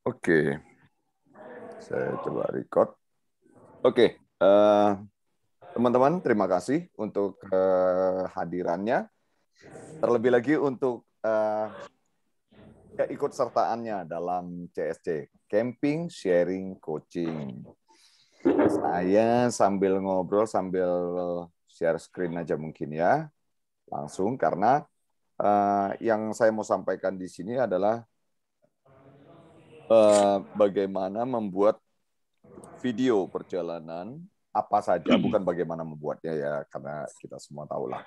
Oke, saya coba record. Oke, teman-teman, terima kasih untuk kehadirannya. Terlebih lagi untuk keikutsertaannya dalam CSC, Camping Sharing Coaching. Saya sambil ngobrol, sambil share screen aja mungkin ya, langsung karena yang saya mau sampaikan di sini adalah bagaimana membuat video perjalanan apa saja, bukan bagaimana membuatnya ya, karena kita semua tahulah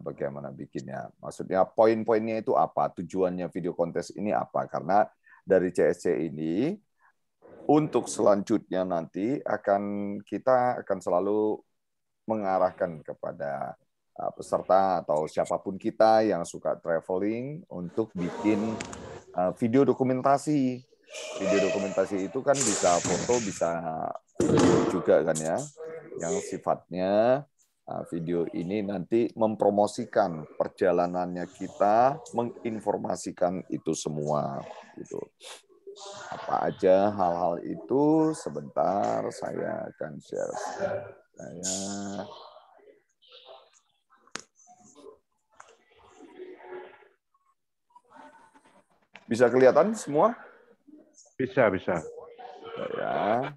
bagaimana bikinnya. Maksudnya poin-poinnya itu apa, tujuannya video kontes ini apa, karena dari CSC ini untuk selanjutnya nanti kita akan selalu mengarahkan kepada peserta atau siapapun kita yang suka traveling untuk bikin video dokumentasi. Video dokumentasi itu kan bisa foto, bisa video juga kan ya, yang sifatnya video ini nanti mempromosikan perjalanannya kita, menginformasikan itu semua gitu. Apa aja hal-hal itu, sebentar saya akan share. Saya bisa kelihatan semua? Bisa. Ya.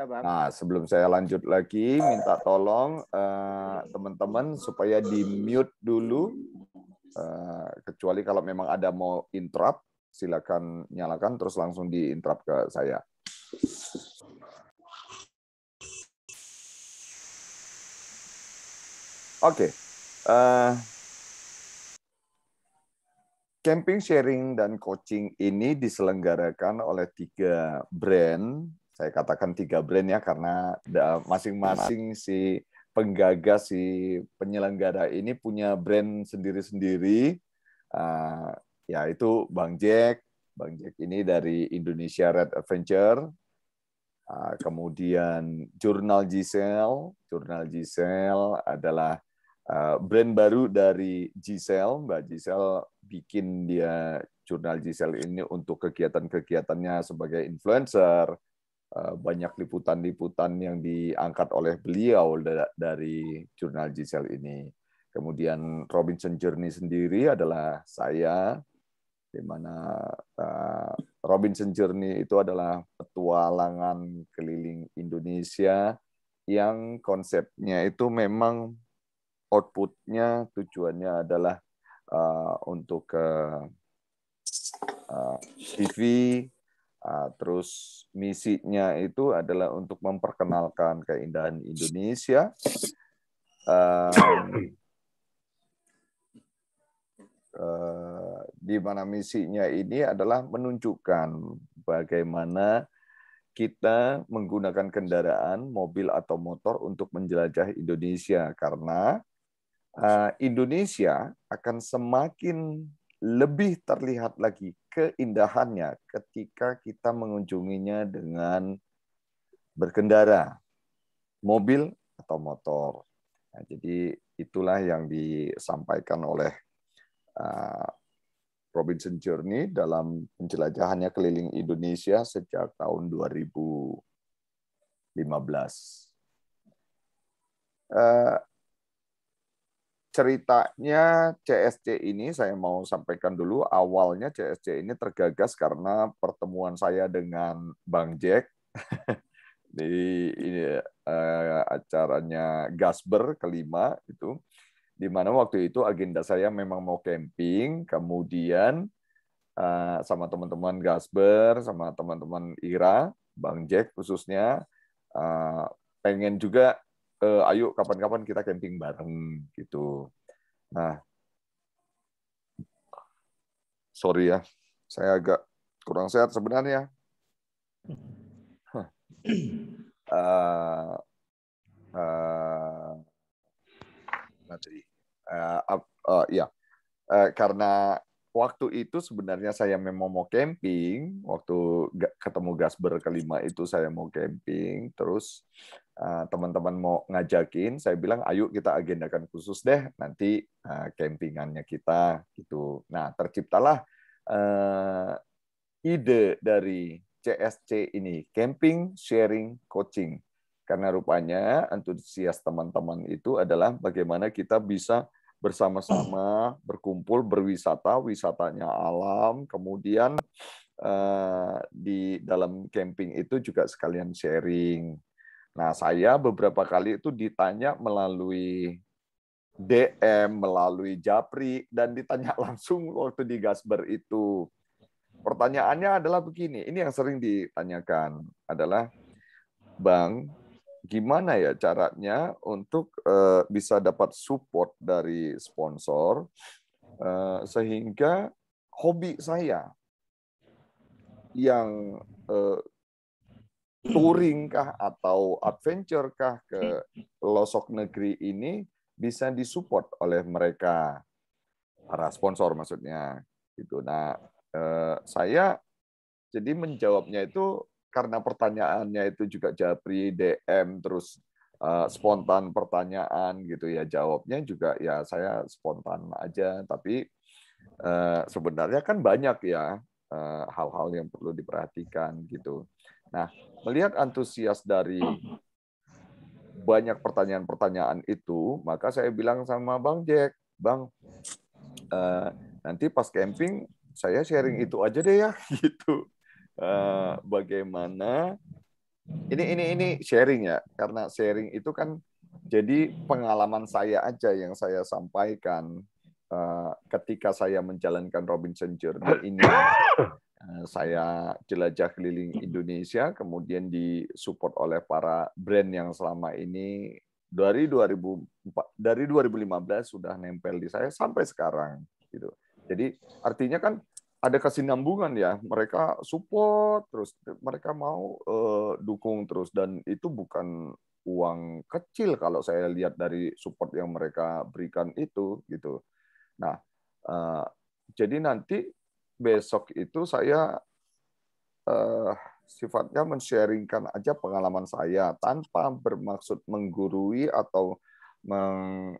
Nah, sebelum saya lanjut lagi, minta tolong teman-teman supaya di-mute dulu, kecuali kalau memang ada mau interrupt, silakan nyalakan, terus langsung di-interrupt ke saya. Oke. Camping, sharing, dan coaching ini diselenggarakan oleh 3 brand. Saya katakan 3 brand ya, karena masing-masing si penggagas, si penyelenggara ini punya brand sendiri-sendiri. Yaitu Bang Jack. Bang Jack ini dari Indonesia Red Adventure. Kemudian Jurnal Giselle. Jurnal Giselle adalah brand baru dari Giselle. Mbak Giselle bikin dia Jurnal Giselle ini untuk kegiatan-kegiatannya sebagai influencer. Banyak liputan-liputan yang diangkat oleh beliau dari Jurnal Giselle ini. Kemudian Robinson Journey sendiri adalah saya, di mana Robinson Journey itu adalah petualangan keliling Indonesia yang konsepnya itu memang outputnya, tujuannya adalah untuk ke TV, terus misinya itu adalah untuk memperkenalkan keindahan Indonesia, di mana misinya ini adalah menunjukkan bagaimana kita menggunakan kendaraan, mobil atau motor untuk menjelajah Indonesia, karena Indonesia akan semakin lebih terlihat lagi keindahannya ketika kita mengunjunginya dengan berkendara, mobil atau motor. Nah, jadi itulah yang disampaikan oleh Robinson Journey dalam penjelajahannya keliling Indonesia sejak tahun 2015. Ceritanya CSC ini saya mau sampaikan dulu, awalnya CSC ini tergagas karena pertemuan saya dengan Bang Jack di acaranya Gasber kelima itu, di mana waktu itu agenda saya memang mau camping, kemudian sama teman-teman Gasber, sama teman-teman Ira, Bang Jack khususnya, pengen juga ayo kapan-kapan kita camping bareng gitu. Nah, sorry ya, saya agak kurang sehat sebenarnya. Ya, karena waktu itu sebenarnya saya memang mau camping, waktu ketemu Gasber kelima itu saya mau camping, terus teman-teman mau ngajakin, saya bilang ayo kita agendakan khusus deh nanti campingannya kita gitu. Nah, terciptalah ide dari CSC ini, Camping Sharing Coaching. Karena rupanya antusias teman-teman itu adalah bagaimana kita bisa bersama-sama berkumpul berwisata, wisatanya alam, kemudian di dalam camping itu juga sekalian sharing. Nah, saya beberapa kali itu ditanya melalui DM, melalui Japri, dan ditanya langsung waktu di Gasber itu. Pertanyaannya adalah begini, ini yang sering ditanyakan adalah, Bang, gimana ya caranya untuk bisa dapat support dari sponsor sehingga hobi saya yang touring kah atau adventure kah ke pelosok negeri ini bisa disupport oleh mereka, para sponsor maksudnya. Gitu. Nah, saya jadi menjawabnya itu karena pertanyaannya itu juga Japri, DM, terus spontan pertanyaan gitu ya, jawabnya juga ya saya spontan aja, tapi sebenarnya kan banyak ya hal-hal yang perlu diperhatikan gitu. Nah, melihat antusias dari banyak pertanyaan-pertanyaan itu, maka saya bilang sama Bang Jack, Bang, nanti pas camping saya sharing itu aja deh ya, gitu. Bagaimana ini sharing ya, karena sharing itu kan jadi pengalaman saya aja yang saya sampaikan ketika saya menjalankan Robinson Journey ini. Saya jelajah keliling Indonesia, kemudian disupport oleh para brand yang selama ini dari 2015 sudah nempel di saya sampai sekarang gitu. Jadi artinya kan ada kesinambungan ya, mereka support terus, mereka mau dukung terus, dan itu bukan uang kecil kalau saya lihat dari support yang mereka berikan itu gitu. Nah, jadi nanti besok itu saya sifatnya men-sharingkan aja pengalaman saya tanpa bermaksud menggurui atau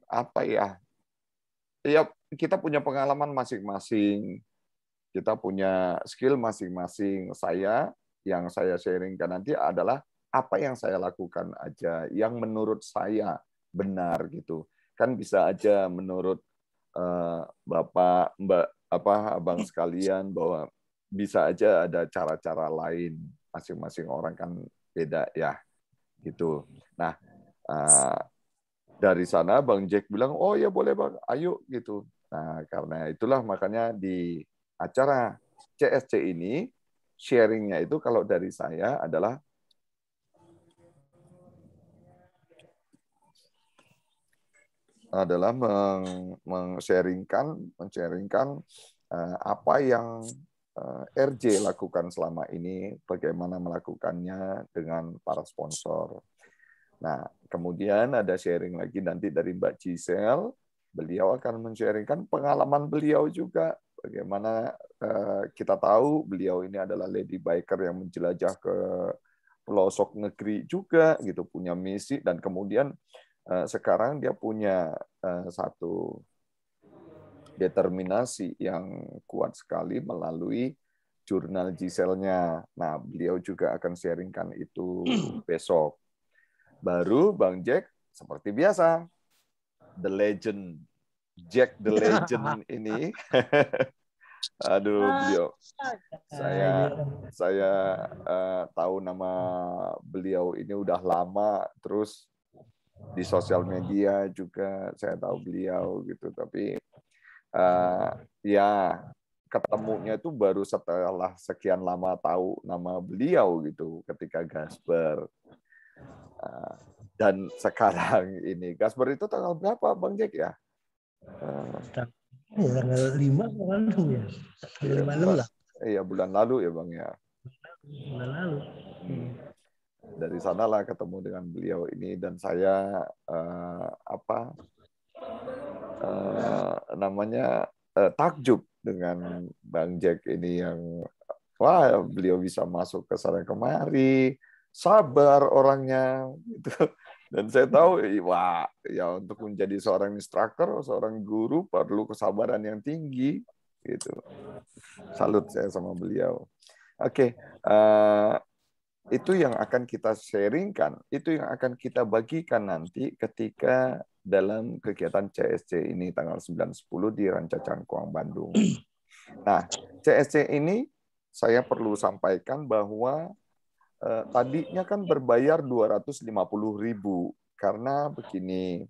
apa ya. Ya, kita punya pengalaman masing-masing. Kita punya skill masing-masing. Yang saya sharingkan nanti adalah apa yang saya lakukan aja, yang menurut saya benar gitu. Kan bisa aja menurut Bapak, Mbak, abang sekalian bahwa bisa aja ada cara-cara lain, masing-masing orang kan beda ya gitu. Nah, dari sana Bang Jack bilang, oh ya boleh Bang, ayo gitu. Nah, karena itulah makanya di acara CSC ini sharingnya itu kalau dari saya adalah men-sharingkan apa yang RJ lakukan selama ini, bagaimana melakukannya dengan para sponsor. Nah, kemudian ada sharing lagi nanti dari Mbak Giselle, beliau akan men-sharingkan pengalaman beliau juga, bagaimana kita tahu beliau ini adalah lady biker yang menjelajah ke pelosok negeri juga, gitu, punya misi, dan kemudian sekarang dia punya satu determinasi yang kuat sekali melalui jurnal Giselle-nya. Nah, beliau juga akan sharingkan itu besok. Baru Bang Jack, seperti biasa, The Legend, Jack the Legend ini, aduh beliau, saya tahu nama beliau ini udah lama, terus di sosial media juga saya tahu beliau gitu, tapi ya ketemunya itu baru setelah sekian lama tahu nama beliau gitu ketika Gasper. Dan sekarang ini Gasper itu tanggal berapa Bang Jack ya? Tanggal 5 bulan ya. Tanggal 5 lah. Iya, bulan lalu ya Bang ya. Bulan lalu. Dari sanalah ketemu dengan beliau ini, dan saya takjub dengan Bang Jack ini yang wah, beliau bisa masuk ke sana kemari, sabar orangnya gitu. Dan saya tahu wah, ya untuk menjadi seorang instruktur, seorang guru perlu kesabaran yang tinggi. Gitu. Salut saya sama beliau. Oke, itu yang akan kita sharingkan, itu yang akan kita bagikan nanti ketika dalam kegiatan CSC ini tanggal 9-10 di Ranca Cangkuang, Bandung. Nah, CSC ini saya perlu sampaikan bahwa tadinya kan berbayar 250.000 karena begini,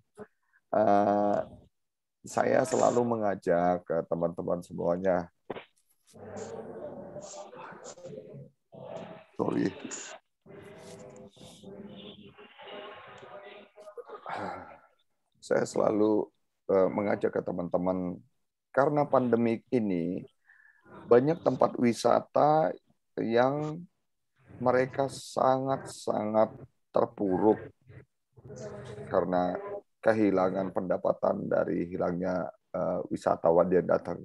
saya selalu mengajak ke teman-teman semuanya. Sorry. Saya selalu mengajak ke teman-teman, karena pandemik ini banyak tempat wisata yang mereka sangat-sangat terpuruk karena kehilangan pendapatan dari hilangnya wisatawan yang datang.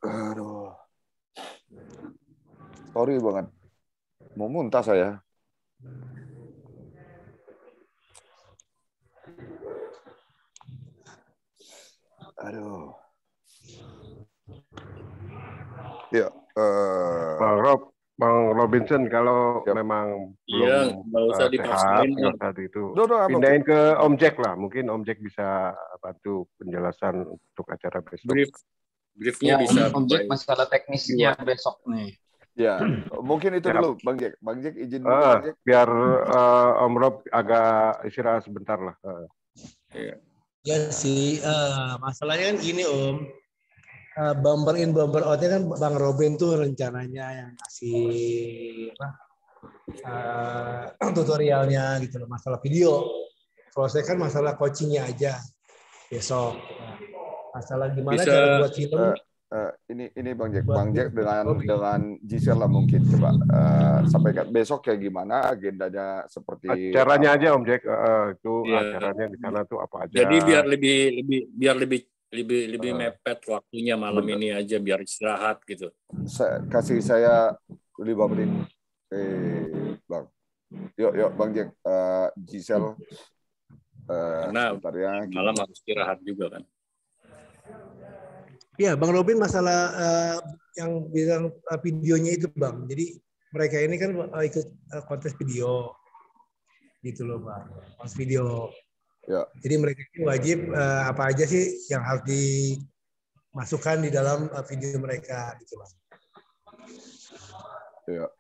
Aduh. Sorry banget. Mau muntah saya. Aduh. Ya, Bang Robinson, kalau Yap. memang Iya, belum nggak usah sehat, dipaksain. nggak usah itu. I'm Pindahin ke Om Jack lah. Mungkin Om Jack bisa bantu penjelasan untuk acara besok. Briefnya Ya, bisa. Om Jack masalah teknisnya besok nih. Ya, mungkin itu Ya. dulu, Bang Jack. Bang Jack izin dulu, Bang Jack. Biar Om Rob agak istirahat sebentar lah. Iya. Ya sih, masalahnya kan gini Om. Bumper in bumper outnya kan Bang Robin tuh rencananya yang kasih tutorialnya gitu loh, masalah video. Kalau saya kan masalah coachingnya aja besok. Nah, masalah gimana Bisa, cara buat film. Ini Bang Jack dengan Giselle lah mungkin coba sampaikan besok kayak gimana agendanya seperti Acaranya aja Om Jack, itu Iya. acaranya di sana tuh apa aja. jadi biar lebih mepet waktunya malam bener. ini aja biar istirahat gitu. Kasih saya 5 menit. Bang. Yuk Bang Jack, Giselle. Karena sebentar ya. malam harus istirahat juga kan. Ya, Bang Robin masalah yang bilang videonya itu Bang. Jadi mereka ini kan ikut kontes video gitu loh Bang. Kontes video. Ya. Jadi mereka ini wajib apa aja sih yang harus dimasukkan di dalam video mereka gitu Bang. Ya.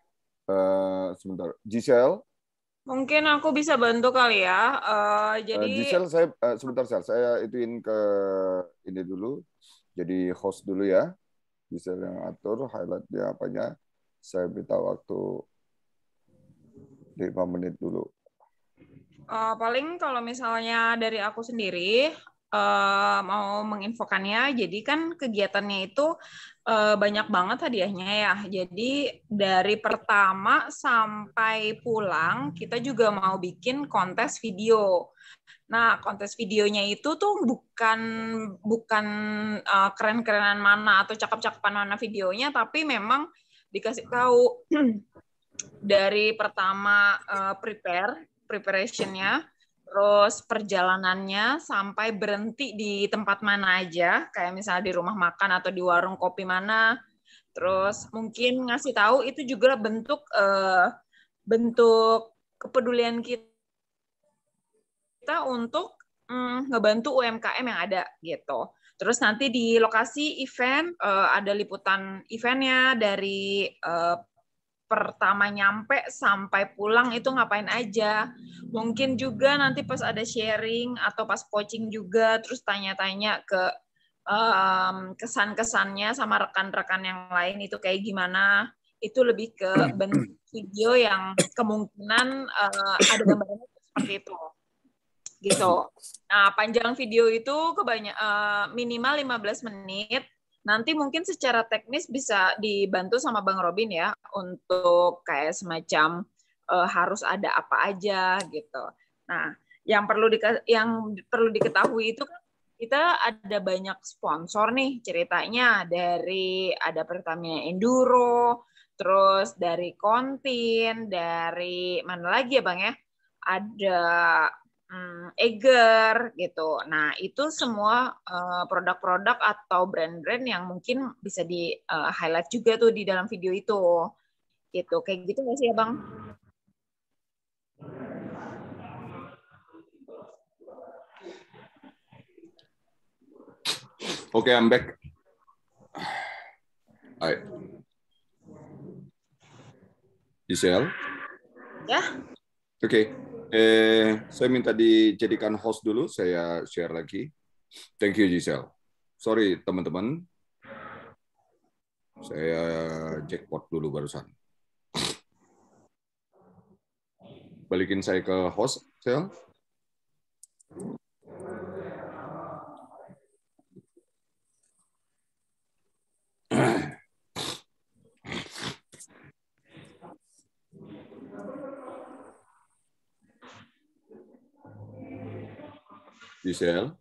Sebentar. Giselle. Mungkin aku bisa bantu kali ya. Jadi Giselle, sebentar saya ituin ke ini dulu. Jadi host dulu ya. Giselle yang atur highlightnya apanya. Saya minta waktu 5 menit dulu. paling kalau misalnya dari aku sendiri mau menginfokannya, jadi kan kegiatannya itu banyak banget hadiahnya ya. Jadi dari pertama sampai pulang kita juga mau bikin kontes video. Nah, kontes videonya itu tuh bukan keren-kerenan mana atau cakep-cakepan mana videonya, tapi memang dikasih tahu dari pertama preparation-nya, terus perjalanannya sampai berhenti di tempat mana aja, kayak misalnya di rumah makan atau di warung kopi mana. Terus mungkin ngasih tahu itu juga bentuk kepedulian kita untuk ngebantu UMKM yang ada gitu. Terus nanti di lokasi event ada liputan eventnya dari pertama nyampe sampai pulang itu ngapain aja. Mungkin juga nanti pas ada sharing atau pas coaching juga, terus tanya-tanya ke kesan-kesannya sama rekan-rekan yang lain itu kayak gimana. Itu lebih ke bentuk video yang kemungkinan ada gambarnya seperti itu. Gitu. Nah, panjang video itu minimal 15 menit. Nanti mungkin secara teknis bisa dibantu sama Bang Robin ya untuk kayak semacam harus ada apa aja gitu. Nah, yang perlu diketahui itu kan kita ada banyak sponsor nih ceritanya, dari ada Pertamina Enduro, terus dari Kontin, dari mana lagi ya Bang ya? Ada Eger gitu. Nah, itu semua produk-produk atau brand-brand yang mungkin bisa di highlight juga tuh di dalam video itu. Gitu. Kayak gitu nggak sih, Abang? Oke, I'm back. Alright. Giselle? Ya. Oke. Saya minta dijadikan host dulu, saya share lagi. Thank you, Giselle. Sorry, teman-teman. Saya jackpot dulu barusan. Balikin saya ke host, Sel. Giselle?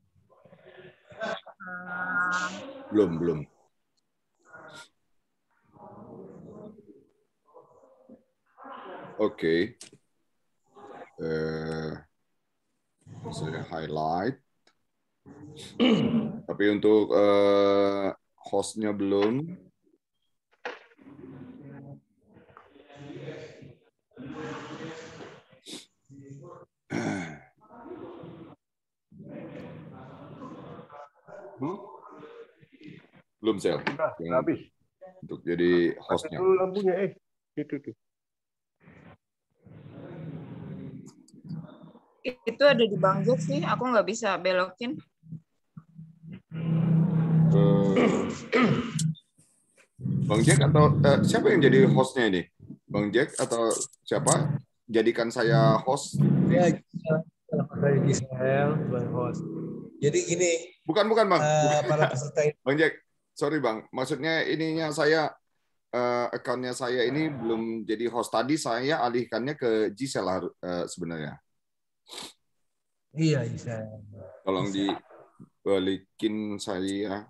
Belum. Oke. Saya highlight. Tapi untuk hostnya belum. Belum, Sel. Habis. Untuk jadi hostnya. Dulu lampunya, itu tuh. Itu ada di Bang Jack sih, aku nggak bisa belokin. Bang Jack atau siapa yang jadi hostnya ini? Bang Jack atau siapa? Jadikan saya host. Ya, Giselle, host. Jadi gini. Bukan Bang. Para peserta ini. Bang Jack, sorry Bang. Maksudnya ininya saya account-nya saya ini belum jadi host. Tadi saya alihkannya ke Giselle sebenarnya. Iya, Giselle. Tolong dibalikin saya.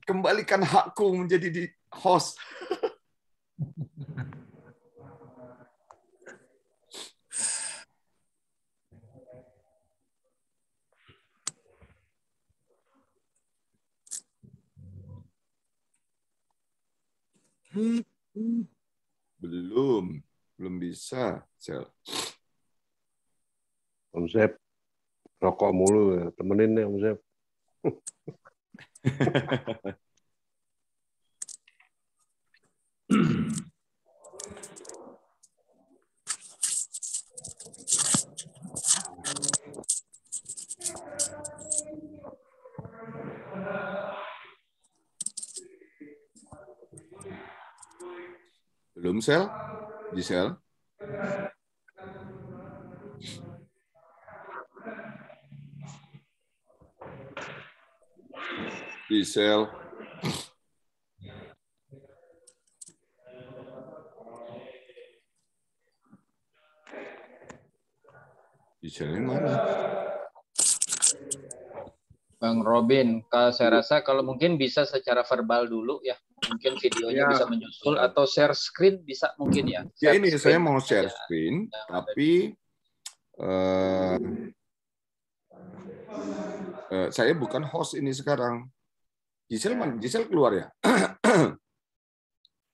Kembalikan hakku menjadi di host. Belum bisa, Sel. Om Zep, rokok mulu ya. Temenin deh Om Zep. Belum, Sel? Giselle? Giselle? Giselle yang mana? Bang Robin, saya rasa kalau mungkin bisa secara verbal dulu ya. Mungkin videonya bisa menyusul atau share screen bisa mungkin ya. Ya ini saya mau share screen, tapi saya bukan host ini sekarang. Giselle keluar ya?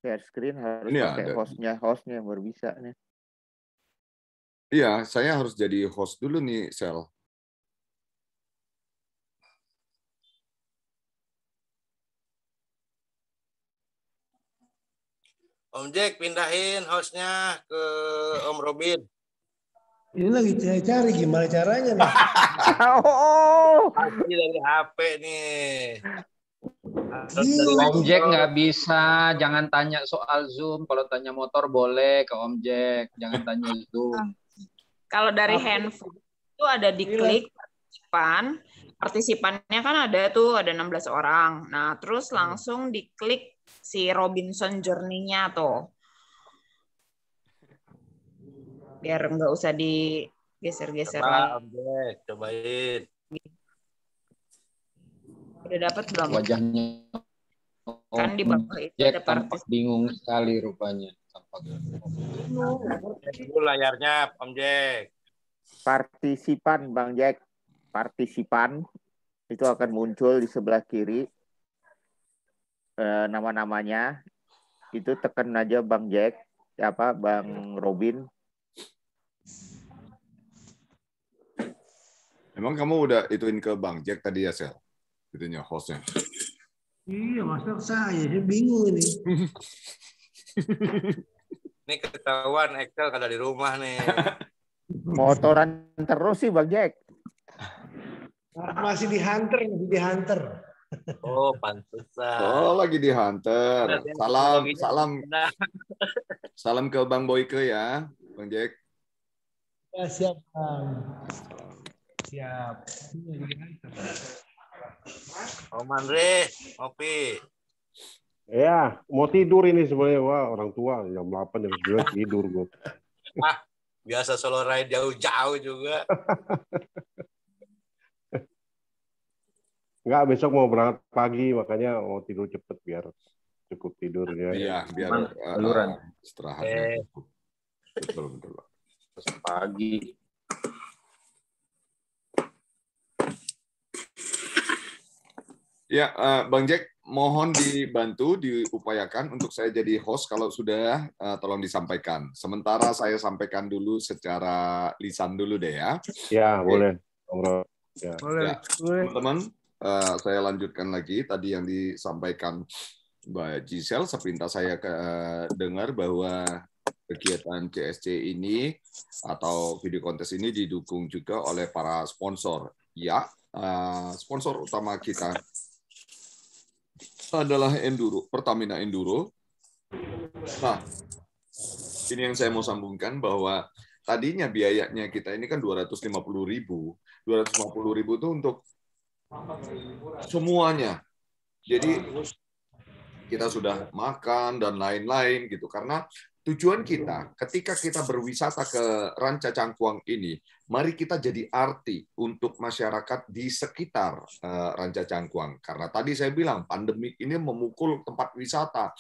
Share screen harus ini pakai hostnya yang baru bisa nih. Iya, saya harus jadi host dulu nih, Sel. Om Jack pindahin hostnya ke Om Robin. Ini lagi cari gimana caranya nih. Pasti dari HP nih. Om Jack nggak bisa, jangan tanya soal Zoom. Kalau tanya motor boleh ke Om Jack, jangan tanya Zoom. Kalau dari handphone itu ada diklik partisipannya kan ada tuh, ada 16 orang. Nah, terus langsung diklik si Robinson Journey-nya tuh. Biar nggak usah digeser-geser lagi. Cobain. Udah dapat belum? Wajahnya Kan di bawah itu Jack ada tampak bingung sekali rupanya. Dulu layarnya Om Jack. partisipan Bang Jack, partisipan itu akan muncul di sebelah kiri nama-namanya. Itu tekan aja Bang Jack, Bang Robin. Emang kamu udah ituin ke Bang Jack tadi ya, Sel? Itunya hostnya. Iya, maksudnya saya bingung ini. Ini ketahuan Excel kada di rumah nih. Motoran terus sih Bang Jack. Masih di hunter. Oh, pantesan. Oh, lagi di Hunter. Salam ke Bang Boyke ya, Bang Jack. Ya, siap, Bang. Siap. Lagi di hunter. Om Andre, ngopi. Ya, mau tidur ini sebenarnya. Wah, orang tua jam 8 jam 9 tidur gue. Biasa solo ride jauh-jauh juga. Enggak, besok mau berangkat pagi, makanya mau tidur cepet biar cukup tidurnya. Iya, biar istirahatnya cukup. Betul. Pagi. Ya, Bang Jack, mohon dibantu, diupayakan untuk saya jadi host. Kalau sudah, tolong disampaikan. Sementara saya sampaikan dulu secara lisan dulu deh ya. Ya, boleh. Ya. Ya, teman-teman, saya lanjutkan lagi tadi yang disampaikan Mbak Giselle. Sepintas saya dengar bahwa kegiatan CSC ini atau video kontes ini didukung juga oleh para sponsor. Ya, sponsor utama kita adalah Enduro, Pertamina Enduro. Nah, ini yang saya mau sambungkan bahwa tadinya biayanya kita ini kan 250.000. 250.000 itu untuk semuanya. Jadi kita sudah makan dan lain-lain gitu. Karena tujuan kita ketika kita berwisata ke Ranca Cangkuang ini, mari kita jadi arti untuk masyarakat di sekitar Ranca Cangkuang. Karena tadi saya bilang pandemi ini memukul tempat wisata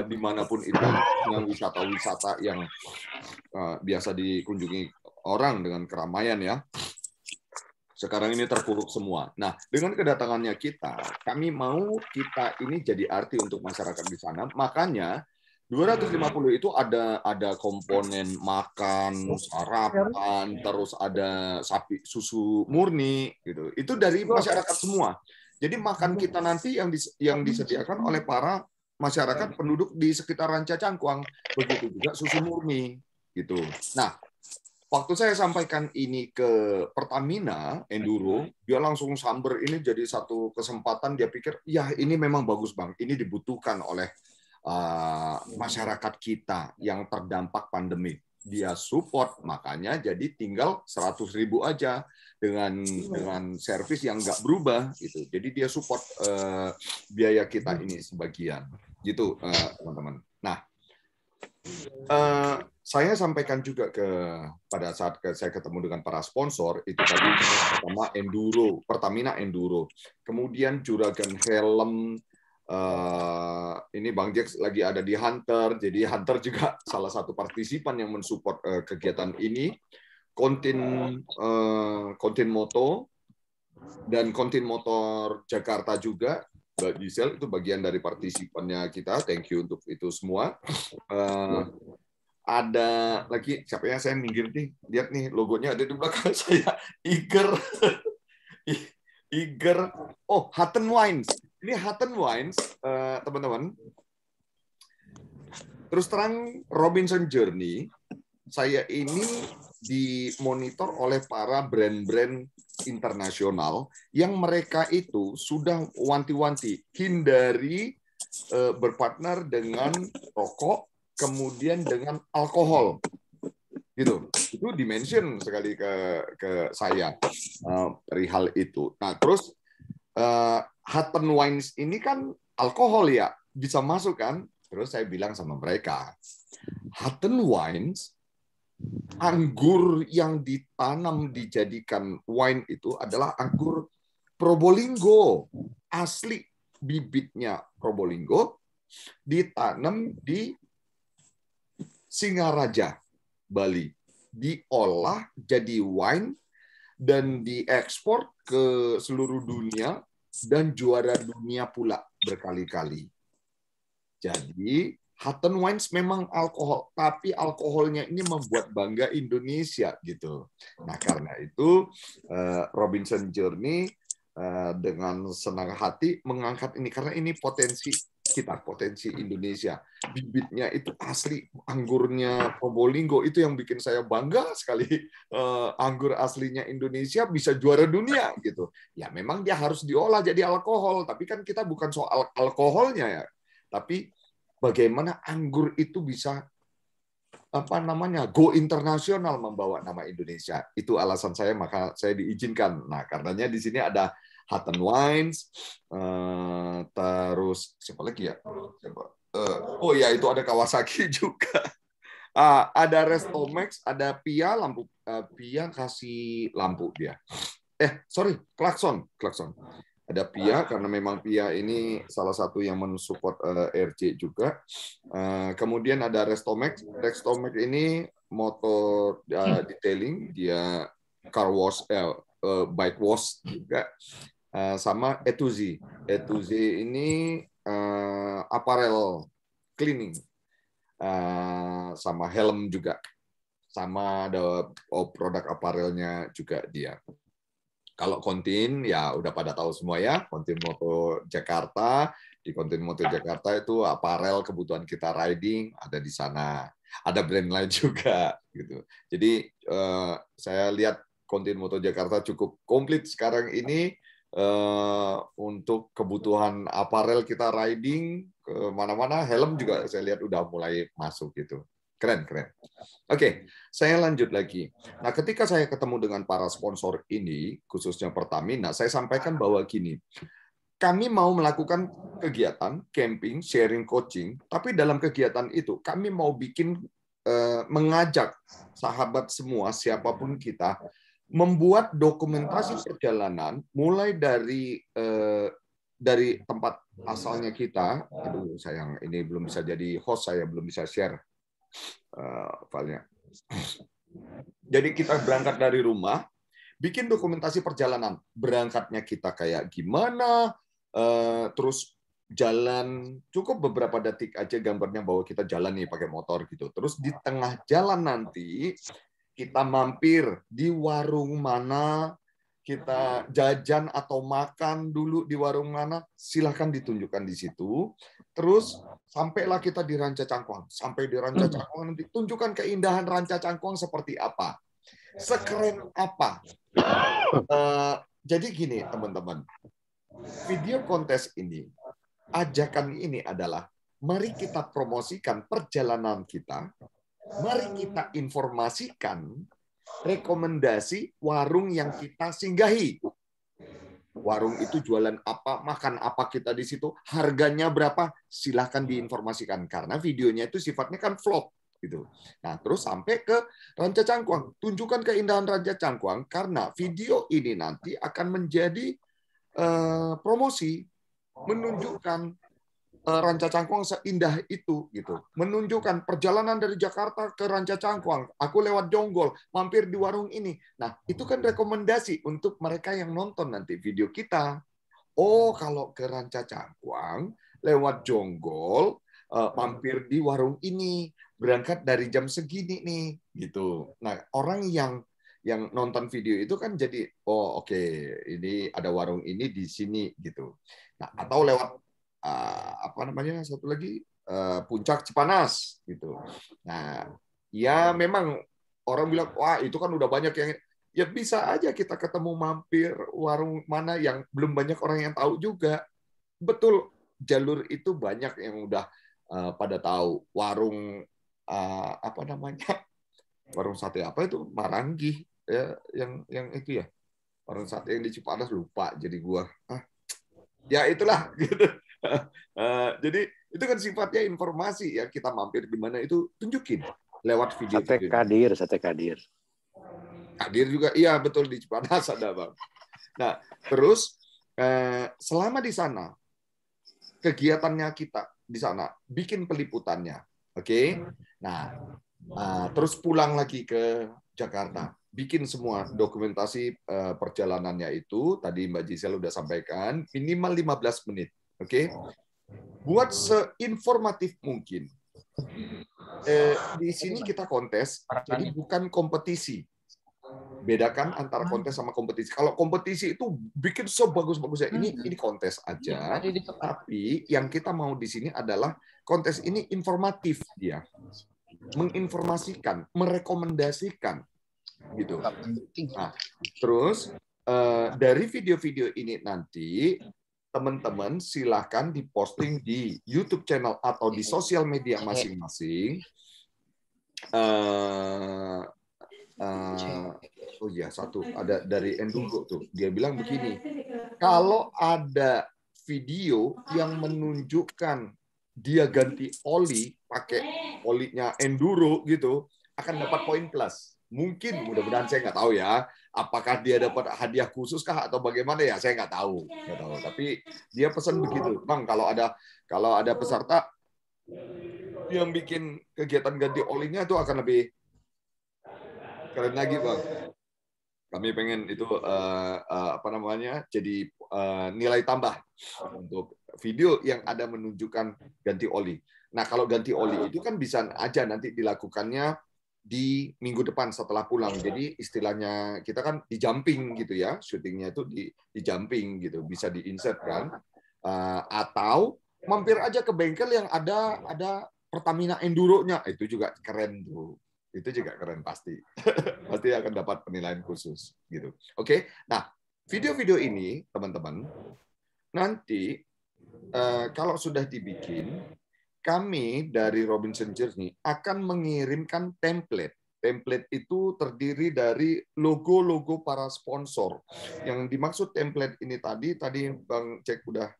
dimanapun itu, dengan wisata-wisata yang biasa dikunjungi orang dengan keramaian ya. Sekarang ini terpuruk semua. Nah, dengan kedatangannya kami mau kita ini jadi arti untuk masyarakat di sana. Makanya 250 itu ada komponen makan, sarapan, terus ada sapi susu murni gitu. Itu dari masyarakat semua. Jadi makan kita nanti yang disediakan oleh para masyarakat penduduk di sekitar Ranca Cangkuang. Begitu juga susu murni gitu. Nah, waktu saya sampaikan ini ke Pertamina Enduro, dia langsung samber ini jadi satu kesempatan. Dia pikir, ya ini memang bagus Bang, ini dibutuhkan oleh masyarakat kita yang terdampak pandemi. Dia support, makanya jadi tinggal 100.000 aja dengan servis yang nggak berubah gitu. Jadi dia support biaya kita ini sebagian, gitu teman-teman. Nah, saya sampaikan juga pada saat saya ketemu dengan para sponsor itu tadi pertama Enduro, Pertamina Enduro, kemudian Juragan Helm, ini Bang Jack lagi ada di Hunter, jadi Hunter juga salah satu partisipan yang mensupport kegiatan ini, Kontin Moto dan Kontin Motor Jakarta juga. Mbak Giselle itu bagian dari partisipannya kita, thank you untuk itu semua. Ada lagi, siapa ya, saya minggir nih, lihat nih logonya ada di belakang saya, Iger, oh Hutton Wines, ini Hutton Wines, teman-teman. Terus terang Robinson Journey, saya ini dimonitor oleh para brand-brand internasional yang mereka itu sudah wanti-wanti hindari berpartner dengan rokok, kemudian dengan alkohol, gitu. Itu dimention sekali ke saya perihal itu. Nah, terus Hutton Wines ini kan alkohol ya, bisa masuk kan? Terus saya bilang sama mereka, Hutton Wines, anggur yang ditanam dijadikan wine itu adalah anggur Probolinggo, asli bibitnya Probolinggo, ditanam di Singaraja, Bali. diolah jadi wine dan diekspor ke seluruh dunia dan juara dunia pula berkali-kali. Jadi Hutton Wines memang alkohol, tapi alkoholnya ini membuat bangga Indonesia gitu. Nah karena itu Robinson Journey dengan senang hati mengangkat ini karena ini potensi kita, potensi Indonesia. Bibitnya itu asli, anggurnya Probolinggo itu yang bikin saya bangga sekali. Anggur aslinya Indonesia bisa juara dunia gitu. Ya memang dia harus diolah jadi alkohol, tapi kan kita bukan soal alkoholnya ya, tapi bagaimana anggur itu bisa go internasional membawa nama Indonesia. Itu alasan saya, maka saya diizinkan. Nah, karenanya di sini ada Hutton Wines, terus siapa lagi ya? Oh ya, itu ada Kawasaki juga. Ada Restomax, ada Pia, lampu Pia kasih lampu dia. Klakson. Ada Pia karena memang Pia ini salah satu yang mensupport RJ juga. Kemudian ada Restomax. Restomax ini motor detailing, dia car wash, bike wash juga. Sama Etuzi. Etuzi ini apparel cleaning. Sama helm juga. Sama ada produk apparelnya juga dia. Kalau Kontin, ya udah pada tahu semua ya, Kontin Moto Jakarta. Di Kontin Moto Jakarta itu aparel kebutuhan kita riding ada di sana. Ada brand lain juga gitu. Jadi saya lihat Kontin Moto Jakarta cukup komplit sekarang ini untuk kebutuhan aparel kita riding ke mana-mana. Helm juga saya lihat udah mulai masuk gitu. Keren. Oke, saya lanjut lagi. Nah, ketika saya ketemu dengan para sponsor ini, khususnya Pertamina, saya sampaikan bahwa gini, kami mau melakukan kegiatan camping, sharing coaching, tapi dalam kegiatan itu kami mau bikin mengajak sahabat semua, siapapun kita, membuat dokumentasi perjalanan mulai dari tempat asalnya kita. Aduh, sayang ini belum bisa jadi host, saya belum bisa share filenya. Jadi kita berangkat dari rumah, bikin dokumentasi perjalanan. Berangkatnya kita kayak gimana, terus jalan cukup beberapa detik aja gambarnya bahwa kita jalan nih pakai motor gitu. Terus di tengah jalan nanti kita mampir di warung mana, kita jajan atau makan dulu di warung mana, silahkan ditunjukkan di situ. Terus sampailah kita di Ranca Cangkuang. Sampai di Ranca Cangkuang nanti tunjukkan keindahan Ranca Cangkuang seperti apa. Sekeren apa. Jadi gini teman-teman, video kontes ini, ajakan ini adalah mari kita promosikan perjalanan kita, mari kita informasikan rekomendasi warung yang kita singgahi. Warung itu jualan apa, makan apa kita di situ, harganya berapa, silahkan diinformasikan. Karena videonya itu sifatnya kan vlog. Gitu. Nah, terus sampai ke Ranca Cangkuang. Tunjukkan keindahan Ranca Cangkuang, karena video ini nanti akan menjadi promosi, menunjukkan Ranca Cangkuang seindah itu, gitu. Menunjukkan perjalanan dari Jakarta ke Ranca Cangkuang. Aku lewat Jonggol, mampir di warung ini. Nah, itu kan rekomendasi untuk mereka yang nonton nanti video kita. Oh, kalau ke Ranca Cangkuang, lewat Jonggol, mampir di warung ini. Berangkat dari jam segini nih, gitu. Nah, orang yang nonton video itu kan jadi, oh oke, ini ada warung ini di sini, gitu. Nah, atau lewat satu lagi Puncak Cipanas gitu. Nah, ya memang orang bilang wah itu kan udah banyak yang, ya bisa aja kita ketemu mampir warung mana yang belum banyak orang yang tahu juga. Betul, jalur itu banyak yang udah pada tahu. Warung warung sate apa itu Maranggih ya, yang itu ya. Warung sate yang di Cipanas lupa jadi gua. Ya itulah gitu. Jadi itu kan sifatnya informasi ya, kita mampir di mana itu tunjukin lewat video. Sate Kadir. Kadir juga, iya betul di Cipanas ada Bang. Nah terus selama di sana kegiatannya kita di sana bikin peliputannya, oke? Nah Terus pulang lagi ke Jakarta, bikin semua dokumentasi perjalanannya itu. Tadi Mbak Gisel udah sampaikan, minimal 15 menit. Oke? Buat seinformatif mungkin. Di sini kita kontes, jadi bukan kompetisi. Bedakan antara kontes sama kompetisi. Kalau kompetisi itu bikin sebagus-bagusnya. Ini kontes aja. Tapi yang kita mau di sini adalah kontes ini informatif dia. Menginformasikan, merekomendasikan gitu. Nah, terus dari video-video ini nanti teman-teman silahkan diposting di YouTube channel atau di sosial media masing-masing. Oh iya, satu ada dari Enduro tuh, dia bilang begini, kalau ada video yang menunjukkan dia ganti oli pakai olinya Enduro gitu, akan dapat poin plus. Mungkin, mudah-mudahan, saya nggak tahu ya, apakah dia dapat hadiah khusus kah atau bagaimana ya, saya nggak tahu. Tapi dia pesan begitu, Bang, kalau ada peserta yang bikin kegiatan ganti olinya itu akan lebih keren lagi, Bang. Kami pengen itu jadi nilai tambah untuk video yang ada menunjukkan ganti oli. Nah, kalau ganti oli itu kan bisa aja nanti dilakukannya di minggu depan setelah pulang. Jadi istilahnya kita kan di jumping gitu ya, syutingnya itu di jumping gitu, bisa di-insert kan. Atau mampir aja ke bengkel yang ada Pertamina Enduro-nya, itu juga keren tuh. Itu juga keren pasti. Pasti akan dapat penilaian khusus gitu. Oke. Nah, video-video ini teman-teman nanti kalau sudah dibikin, kami dari Robinson Journey akan mengirimkan template. Template itu terdiri dari logo-logo para sponsor. Yang dimaksud template ini tadi Bang Jack udah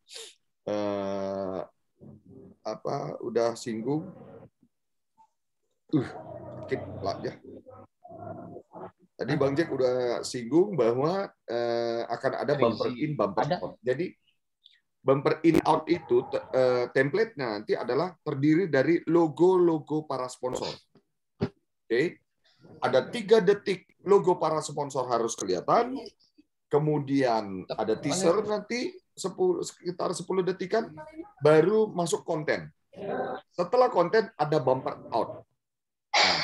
singgung. Sakit lah ya. Tadi Bang Jack udah singgung bahwa akan ada bumper in, bumper out. Jadi bumper in out itu template-nya nanti adalah terdiri dari logo-logo para sponsor. Oke. Ada 3 detik logo para sponsor harus kelihatan. Kemudian ada teaser nanti sekitar 10 detikan baru masuk konten. Setelah konten ada bumper out. Nah,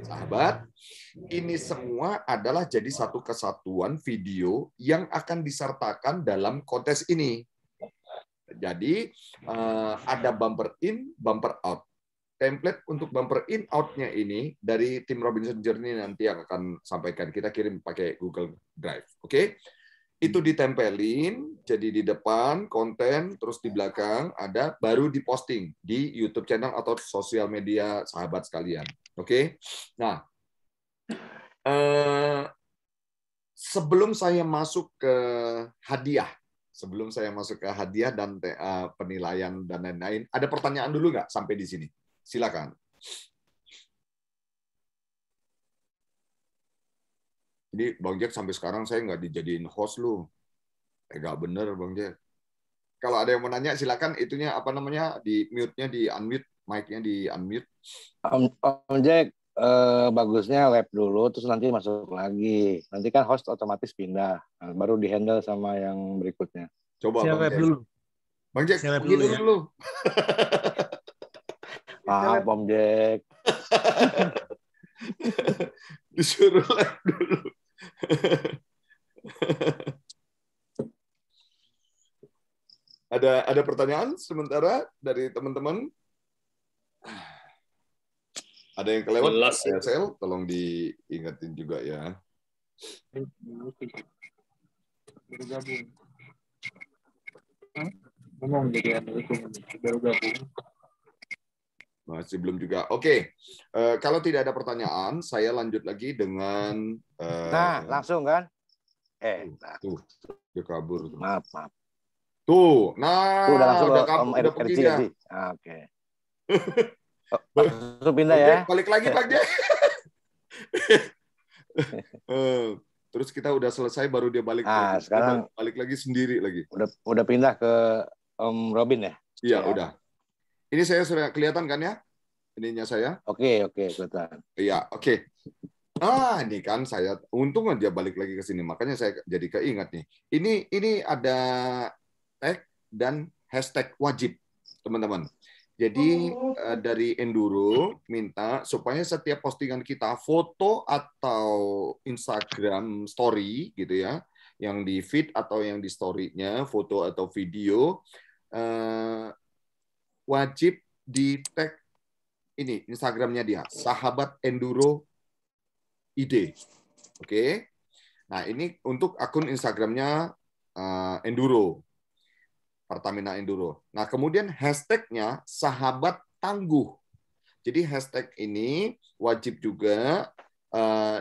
sahabat, ini semua adalah jadi satu kesatuan video yang akan disertakan dalam kontes ini. Jadi ada bumper in, bumper out. Template untuk bumper in out-nya ini dari tim Robinson Journey nanti yang akan sampaikan. Kita kirim pakai Google Drive. Oke? Itu ditempelin, jadi di depan konten, terus di belakang ada, baru diposting di YouTube channel atau sosial media sahabat sekalian. Oke? Nah, sebelum saya masuk ke hadiah, dan penilaian dan lain-lain, ada pertanyaan dulu nggak sampai di sini? Silakan. Jadi Bang Jack sampai sekarang saya nggak dijadiin host lu. Nggak bener Bang Jack. Kalau ada yang mau nanya silakan, itunya apa namanya, di mute-nya di unmute, mic-nya di unmute. Om Jack, bagusnya web dulu, terus nanti masuk lagi. Nanti kan host otomatis pindah, baru di-handle sama yang berikutnya. Coba Bang Jack dulu. Bang Jack, begini dulu. Maaf Om Jack. Disuruh live dulu. Ada pertanyaan sementara dari teman-teman? Ada yang kelewat? Sel, tolong diingetin juga ya. Masih belum juga. Oke. Kalau tidak ada pertanyaan, saya lanjut lagi dengan langsung kan? Tuh, dia kabur. Maaf. Tuh, nah, udah langsung udah pergi dia. Oke. Langsung pindah ya. Balik lagi Pak Jack. Terus kita udah selesai baru dia balik lagi. Sekarang balik lagi sendiri lagi. Udah pindah ke Om Robin ya? Iya, udah. Ini saya sudah kelihatan kan ya? ininya saya? Oke, kelihatan. Iya, oke. Ini kan saya untung aja balik lagi ke sini, makanya saya jadi keingat nih. Ini ada tag dan hashtag wajib, teman-teman. Jadi dari Enduro minta supaya setiap postingan kita foto atau Instagram story gitu ya, yang di feed atau yang di story-nya, foto atau video, wajib di tag ini Instagramnya dia, Sahabat Enduro ID. Oke. Nah, ini untuk akun Instagramnya Enduro. Pertamina Enduro. Nah, kemudian hashtagnya Sahabat Tangguh. Jadi hashtag ini wajib juga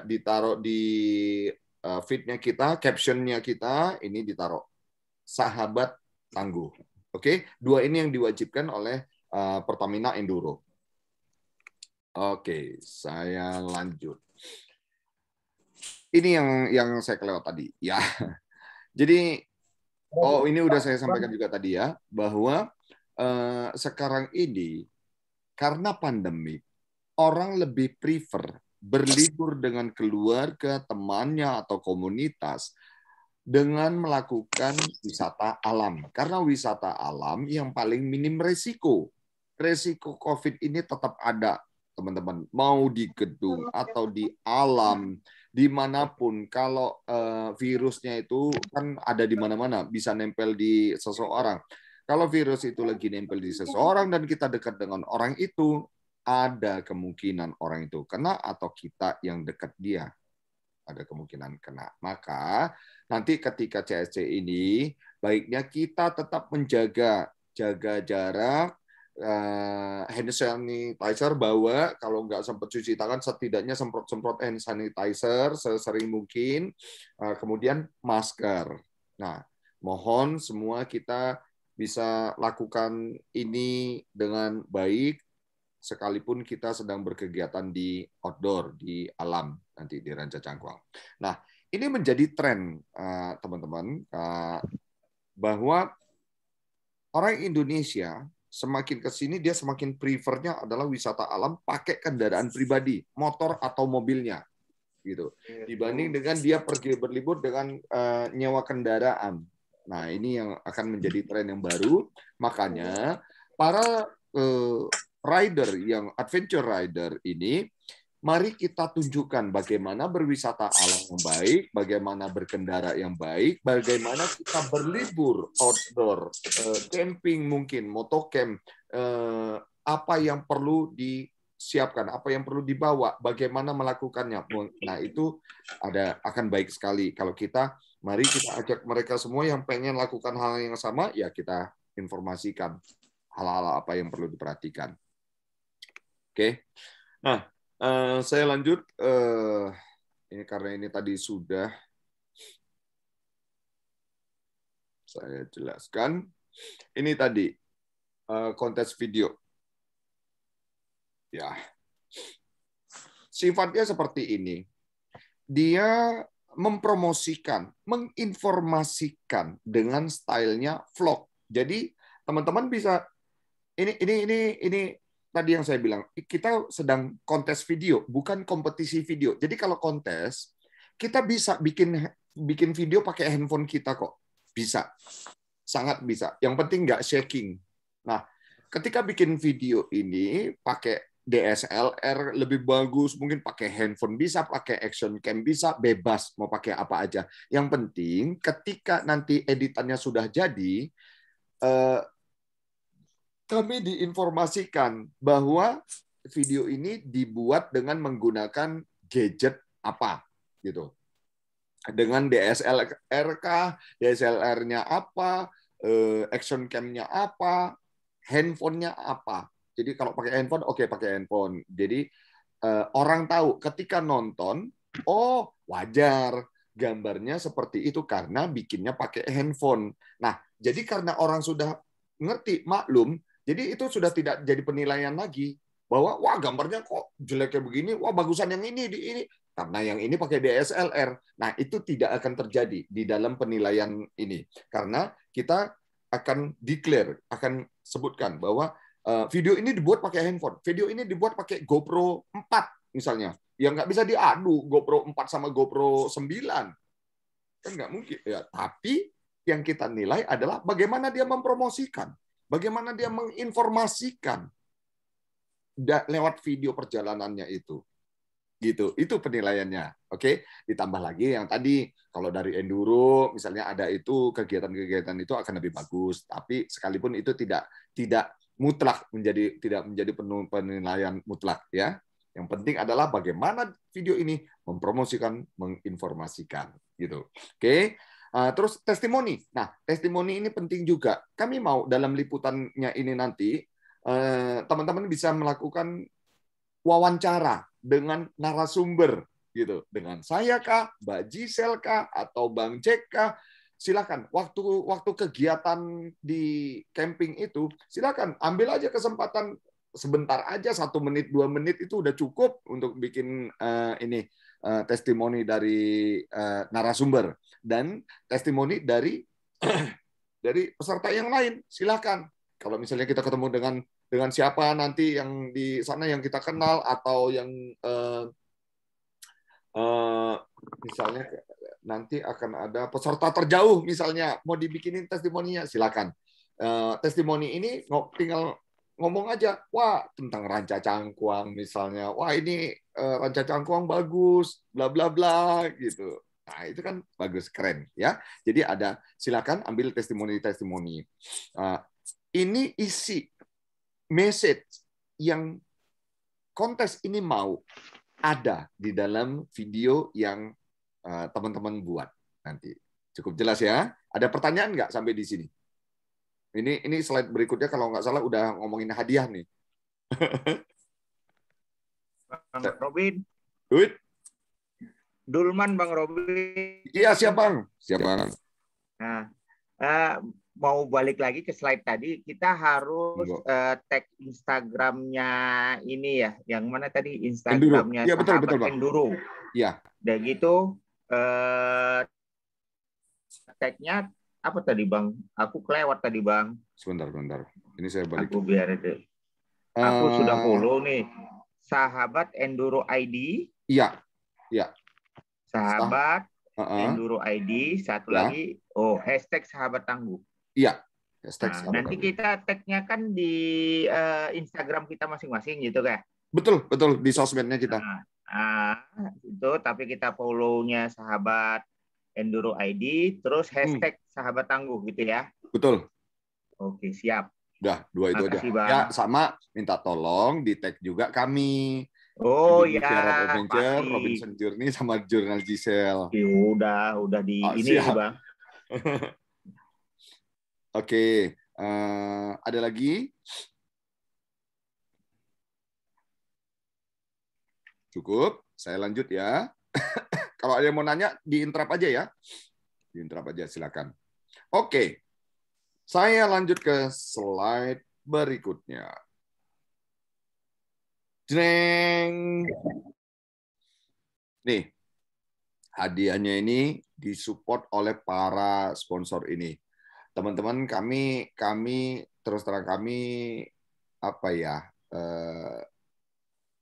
ditaruh di feed-nya kita, caption-nya kita, ini ditaruh Sahabat Tangguh. Oke, dua ini yang diwajibkan oleh Pertamina Enduro. Oke, saya lanjut. Ini yang saya kelewat tadi, ya. Jadi ini udah saya sampaikan juga tadi ya, bahwa sekarang ini karena pandemi, orang lebih prefer berlibur dengan keluarga, temannya, atau komunitas dengan melakukan wisata alam. Karena wisata alam yang paling minim resiko. Resiko COVID ini tetap ada, teman-teman. Mau di gedung atau di alam, dimanapun, kalau virusnya itu kan ada di mana-mana, bisa nempel di seseorang. Kalau virus itu lagi nempel di seseorang dan kita dekat dengan orang itu, ada kemungkinan orang itu kena atau kita yang dekat dia ada kemungkinan kena. Maka nanti ketika CSC ini, baiknya kita tetap jaga jarak, hand sanitizer bawa, kalau nggak sempat cuci tangan setidaknya semprot hand sanitizer sesering mungkin, kemudian masker. Nah, mohon semua kita bisa lakukan ini dengan baik, sekalipun kita sedang berkegiatan di outdoor, di alam, nanti di Ranca Cangkuang. Nah, ini menjadi tren, teman-teman, bahwa orang Indonesia semakin ke sini dia semakin prefernya adalah wisata alam pakai kendaraan pribadi, motor atau mobilnya, gitu. Dibanding dengan dia pergi berlibur dengan nyewa kendaraan. Nah, ini yang akan menjadi tren yang baru. Makanya para rider yang adventure rider ini, mari kita tunjukkan bagaimana berwisata alam yang baik, bagaimana berkendara yang baik, bagaimana kita berlibur outdoor, camping mungkin, motocamp, apa yang perlu disiapkan, apa yang perlu dibawa, bagaimana melakukannya. Nah, itu akan baik sekali kalau mari kita ajak mereka semua yang pengen lakukan hal yang sama, ya kita informasikan hal-hal apa yang perlu diperhatikan. Oke. Nah, saya lanjut. Ini karena ini tadi sudah saya jelaskan. Ini tadi kontes video. Ya, sifatnya seperti ini. Dia mempromosikan, menginformasikan dengan stylenya vlog. Jadi teman-teman bisa ini tadi yang saya bilang, kita sedang kontes video, bukan kompetisi video. Jadi kalau kontes, kita bisa bikin video pakai handphone kita kok. Bisa. Sangat bisa. Yang penting nggak shaking. Nah, ketika bikin video ini pakai DSLR lebih bagus, mungkin pakai handphone bisa, pakai action cam bisa, bebas mau pakai apa aja. Yang penting ketika nanti editannya sudah jadi, kami diinformasikan bahwa video ini dibuat dengan menggunakan gadget apa, gitu. Dengan DSLR-kah, DSLR-nya apa, action cam-nya apa, handphone-nya apa. Jadi kalau pakai handphone, oke pakai handphone. Jadi orang tahu ketika nonton, oh wajar gambarnya seperti itu karena bikinnya pakai handphone. Nah, jadi karena orang sudah ngerti, maklum, jadi itu sudah tidak jadi penilaian lagi bahwa wah gambarnya kok jelek kayak begini, wah bagusan yang ini di ini karena yang ini pakai DSLR. Nah, itu tidak akan terjadi di dalam penilaian ini karena kita akan declare, akan sebutkan bahwa Video ini dibuat pakai handphone, video ini dibuat pakai GoPro 4 misalnya. Ya nggak bisa diadu GoPro 4 sama GoPro 9. Kan nggak mungkin. Ya, tapi yang kita nilai adalah bagaimana dia mempromosikan, bagaimana dia menginformasikan lewat video perjalanannya itu. Gitu. Itu penilaiannya. Oke, ditambah lagi yang tadi kalau dari enduro misalnya ada itu kegiatan-kegiatan itu akan lebih bagus, tapi sekalipun itu tidak mutlak tidak menjadi penilaian mutlak ya. Yang penting adalah bagaimana video ini mempromosikan, menginformasikan gitu. Oke. Terus testimoni. Nah, testimoni ini penting juga. Kami mau dalam liputannya ini nanti teman-teman bisa melakukan wawancara dengan narasumber gitu. Dengan saya kah, Mbak Gisel kah, atau Bang Jack kah? Silakan. Waktu kegiatan di camping itu, silakan ambil aja kesempatan sebentar aja, 1 menit 2 menit itu udah cukup untuk bikin testimoni dari narasumber dan testimoni dari peserta yang lain. Silakan. Kalau misalnya kita ketemu dengan siapa nanti yang di sana yang kita kenal atau yang misalnya nanti akan ada peserta terjauh misalnya mau dibikinin testimoninya, silakan. Testimoni ini tinggal ngomong aja, wah tentang Ranca Cangkuang misalnya, wah ini Ranca Cangkuang bagus, bla bla bla gitu. Nah itu kan bagus, keren ya. Jadi ada, silakan ambil testimoni. Ini isi message yang kontes ini mau ada di dalam video yang teman-teman buat nanti. Cukup jelas ya? Ada pertanyaan nggak sampai di sini? Ini slide berikutnya kalau nggak salah udah ngomongin hadiah nih. Bang Robin. Duit? Dulman Bang Robin. Iya, siap Bang. Siap Bang. Nah, mau balik lagi ke slide tadi, kita harus tag Instagramnya ini ya, yang mana tadi Instagramnya Enduro. Ya, betul, Bang. Enduro. Iya. Dan gitu tagnya apa tadi Bang? Aku kelewat tadi Bang. Sebentar. Ini saya balik. Aku biar itu. Aku sudah follow nih. Sahabat Enduro ID. Iya. Sahabat Enduro ID. Satu lagi. Hashtag Sahabat Tangguh. Iya. Nanti kita tagnya kan di Instagram kita masing-masing gitu kan? Betul di sosmednya kita. Itu tapi kita follow-nya Sahabat Enduro ID, terus hashtag Sahabat Tangguh gitu ya? Betul. Oke, siap. Udah, 2 itu aja. Bang. Ya, sama minta tolong di tag juga kami. Oh ya, Adventure, Robinson Journey sama Jurnal Gisel. Udah di ini siap. Bang. Oke, ada lagi? Cukup, saya lanjut ya. Kalau ada yang mau nanya, di-interrupt aja ya. Di-interrupt aja, silakan. Oke, saya lanjut ke slide berikutnya. Jreng. Nih, hadiahnya ini disupport oleh para sponsor ini. Teman-teman, kami terus terang kami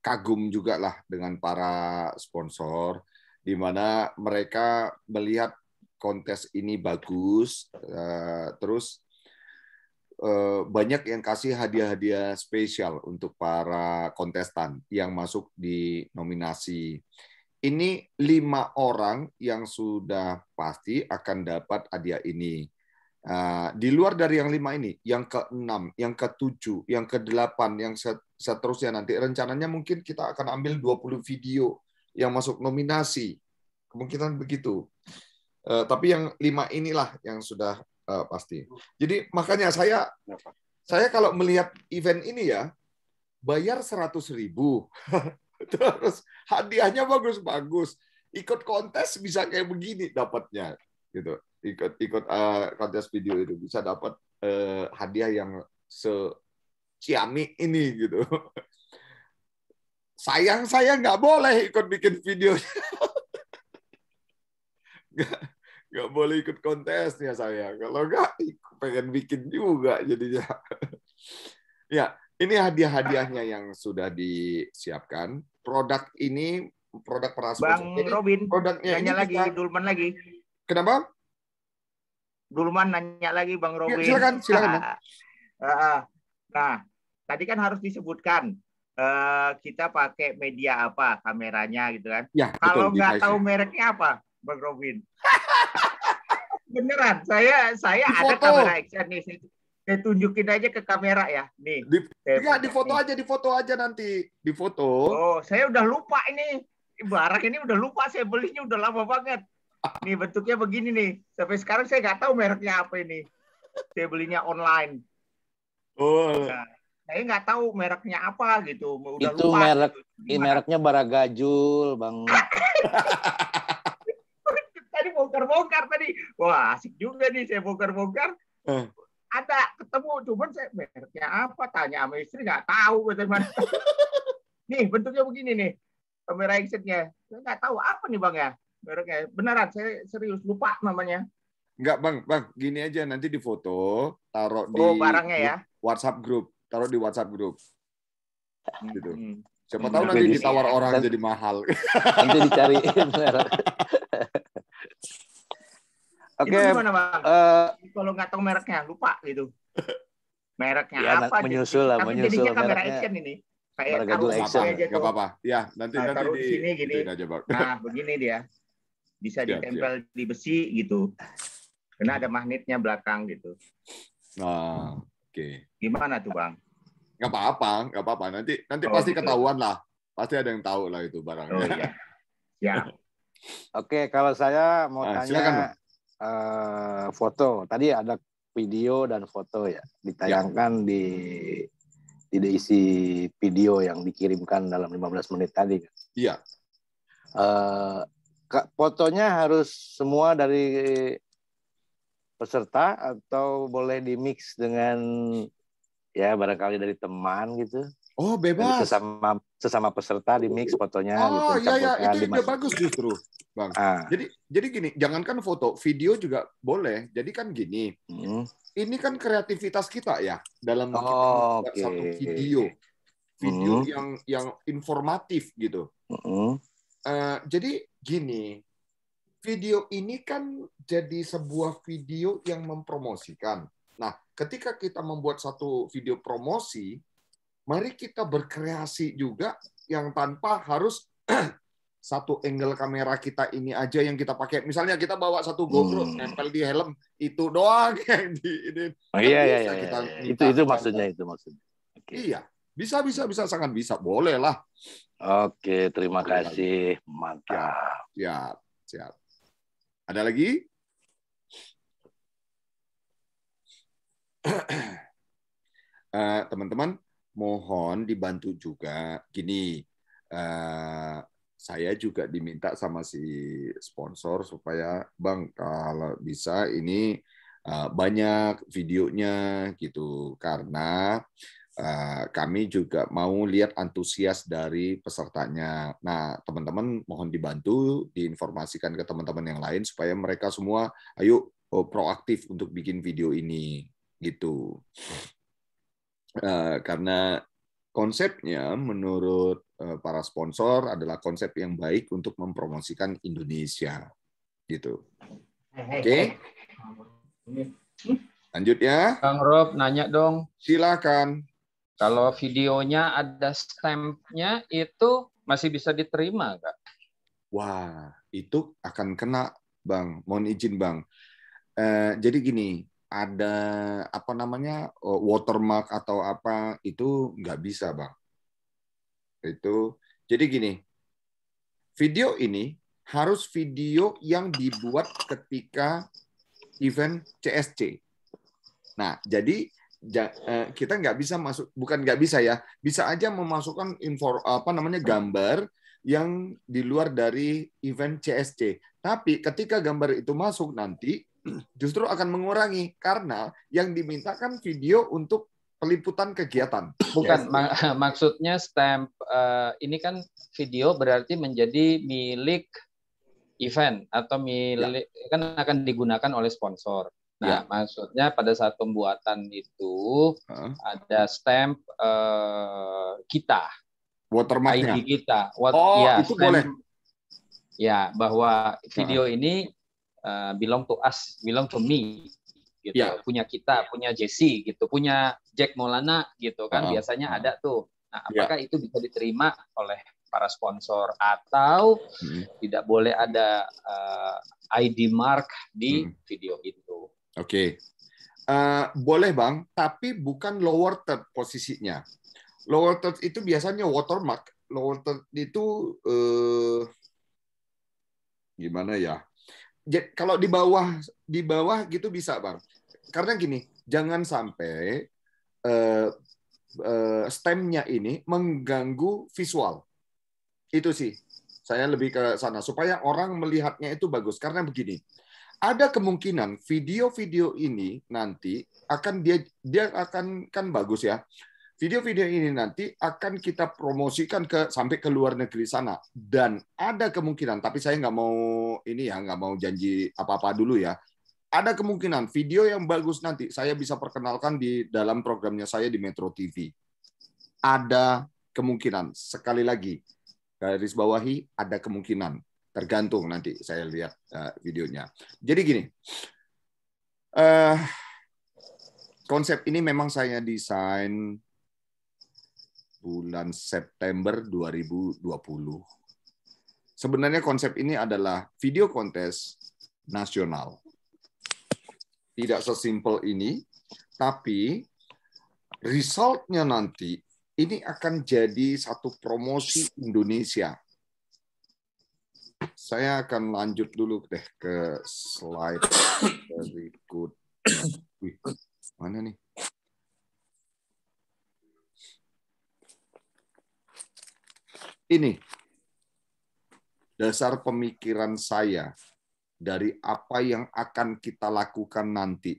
kagum juga lah dengan para sponsor, di mana mereka melihat kontes ini bagus, terus banyak yang kasih hadiah-hadiah spesial untuk para kontestan yang masuk di nominasi. Ini 5 orang yang sudah pasti akan dapat hadiah ini. Di luar dari yang 5 ini, yang ke-6, yang ke-7, yang ke-8, yang seterusnya nanti rencananya mungkin kita akan ambil 20 video yang masuk nominasi. Kemungkinan begitu. Tapi yang 5 inilah yang sudah pasti. Jadi makanya saya kalau melihat event ini ya, bayar 100.000. Terus hadiahnya bagus-bagus. Ikut kontes bisa kayak begini dapatnya gitu. Ikut kontes video itu bisa dapat hadiah yang ciamik ini gitu. Sayang saya nggak boleh ikut bikin video. Nggak boleh ikut kontesnya saya. Kalau nggak pengen bikin juga jadinya. Ya, Ini hadiah-hadiahnya yang sudah disiapkan. Produk ini produk Parasport. Bang Jadi Robin, produknya ini nanya lagi, kita... Dulman lagi. Kenapa? Dulman nanya lagi, Bang Ya, Robin. silakan, Bang. Nah, tadi kan harus disebutkan kita pakai media apa kameranya gitu kan. Ya, kalau betul, nggak tahu device-nya. mereknya apa, Bang Robin? Beneran, saya ada Foto. kamera action nih. Saya tunjukin aja ke kamera ya. Nih. Enggak, di foto aja nanti. Di foto. Oh, saya udah lupa ini. Barang ini udah lupa, saya belinya udah lama banget. Nih bentuknya begini nih. Sampai sekarang saya nggak tahu mereknya apa ini. Saya belinya online. Oh. Nah, saya nggak tahu mereknya apa gitu. Udah Itu lupa. mereknya Baragajul, Bang. Tadi bongkar-bongkar tadi. Wah, asik juga nih saya bongkar-bongkar. Ada ketemu, cuman saya mereknya apa? Tanya sama istri nggak tahu bagaimana. Nih bentuknya begini nih. Kamera actionnya. Saya nggak tahu apa nih Bang ya. Mereknya. Beneran, saya serius lupa namanya. Enggak, Bang, gini aja nanti di foto, taruh di barangnya ya. WhatsApp grup, taruh di WhatsApp grup. Gitu. Siapa tahu Nanti nanti ditawar orang jadi mahal. Nanti dicariin. Oke. Itu gimana Bang? Kalau nggak tahu mereknya, lupa gitu. Mereknya ya, apa? menyusul lah, tapi menyusul jadinya kamera mereknya. action ini. Kayak Baragajul taruh action. aja Nggak apa-apa. Ya, nanti taruh di sini gini. aja, Bang. Nah, begini dia. Bisa ditempel di besi gitu. Karena ada magnetnya belakang gitu. Nah, oke. Gimana tuh Bang? Nggak apa-apa. Nanti pasti gitu. ketahuan lah. Pasti ada yang tahu lah itu barangnya. Oh iya. Ya. Oke, kalau saya mau silakan, tanya foto. Tadi ada video dan foto ya. Ditayangkan di isi video yang dikirimkan dalam 15 menit tadi. Iya. Fotonya harus semua dari peserta atau boleh dimix dengan ya barangkali dari teman gitu? Oh, bebas. Sesama peserta dimix fotonya Oh, gitu. iya, itu ide bagus justru, Bang. Jadi gini, jangankan foto, video juga boleh. Jadi kan gini, ini kan kreativitas kita ya dalam kita membuat satu video yang informatif gitu. Jadi gini, video ini kan jadi sebuah video yang mempromosikan. Nah, ketika kita membuat satu video promosi, mari kita berkreasi juga yang tanpa harus satu angle kamera kita ini aja yang kita pakai. Misalnya kita bawa satu GoPro nempel di helm, itu doang yang di ini. Iya. Itu maksudnya. Okay. Iya, bisa sangat bisa, boleh lah. Oke, terima kasih, mantap. Siap. Ada lagi? Teman-teman, mohon dibantu juga. Gini, saya juga diminta sama si sponsor supaya Bang kalau bisa ini banyak videonya gitu, karena kami juga mau lihat antusias dari pesertanya. Nah, teman-teman mohon dibantu, diinformasikan ke teman-teman yang lain supaya mereka semua ayo proaktif untuk bikin video ini gitu. Karena konsepnya menurut para sponsor adalah konsep yang baik untuk mempromosikan Indonesia gitu. Oke. Lanjut ya. Bang Rob nanya dong. Silakan. Kalau videonya ada stamp-nya itu masih bisa diterima nggak? Wah, itu akan kena, Bang. Mohon izin, Bang. Jadi gini, ada apa namanya watermark atau apa itu nggak bisa, Bang. Itu jadi gini, video ini harus video yang dibuat ketika event CSC. Nah, jadi kita nggak bisa masuk, bukan nggak bisa ya, bisa aja memasukkan gambar yang di luar dari event CSC. Tapi ketika gambar itu masuk nanti justru akan mengurangi karena yang dimintakan video untuk peliputan kegiatan. Bukan, maksudnya stamp ini kan video berarti menjadi milik event atau milik kan akan digunakan oleh sponsor. Nah, maksudnya pada saat pembuatan itu ada stamp kita, watermarknya. ID kita. Itu stamp, boleh. Ya, bahwa video ini belong to us, belong to me, gitu. Punya kita, punya Jesse, gitu, punya Jack Maulana, gitu kan. Biasanya ada tuh. Nah, apakah itu bisa diterima oleh para sponsor atau tidak boleh ada ID mark di video itu? Oke. Boleh Bang, tapi bukan lower third posisinya. Lower third itu biasanya watermark. Lower third itu gimana ya? Kalau di bawah gitu bisa Bang. Karena gini, jangan sampai stemnya ini mengganggu visual. Itu sih. Saya lebih ke sana supaya orang melihatnya itu bagus. Karena begini, ada kemungkinan video-video ini nanti akan dia akan kan bagus ya. Video-video ini nanti akan kita promosikan sampai ke luar negeri sana, dan ada kemungkinan, tapi saya nggak mau janji apa-apa dulu ya. Ada kemungkinan video yang bagus nanti saya bisa perkenalkan di dalam programnya saya di Metro TV. Ada kemungkinan, sekali lagi garis bawahi, ada kemungkinan. Tergantung nanti saya lihat videonya. Jadi gini, konsep ini memang saya desain bulan September 2020. Sebenarnya konsep ini adalah video kontes nasional. Tidak sesimpel ini, tapi resultnya nanti ini akan jadi satu promosi Indonesia. Saya akan lanjut dulu deh ke slide berikutnya. Wih, mana nih? Ini dasar pemikiran saya dari apa yang akan kita lakukan nanti.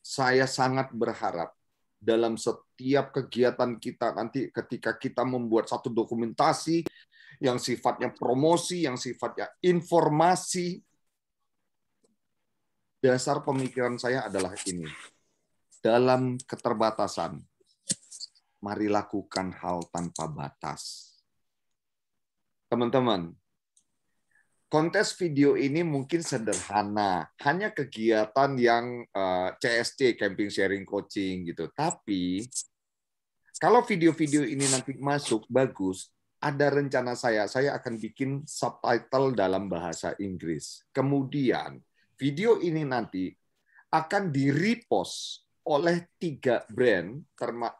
Saya sangat berharap dalam setiap kegiatan kita nanti ketika kita membuat satu dokumentasi yang sifatnya promosi, yang sifatnya informasi, dasar pemikiran saya adalah ini. Dalam keterbatasan, mari lakukan hal tanpa batas. Teman-teman, kontes video ini mungkin sederhana, hanya kegiatan yang CSC, camping sharing coaching gitu. Tapi kalau video-video ini nanti masuk bagus, ada rencana saya akan bikin subtitle dalam bahasa Inggris. Kemudian video ini nanti akan di-repost oleh 3 brand,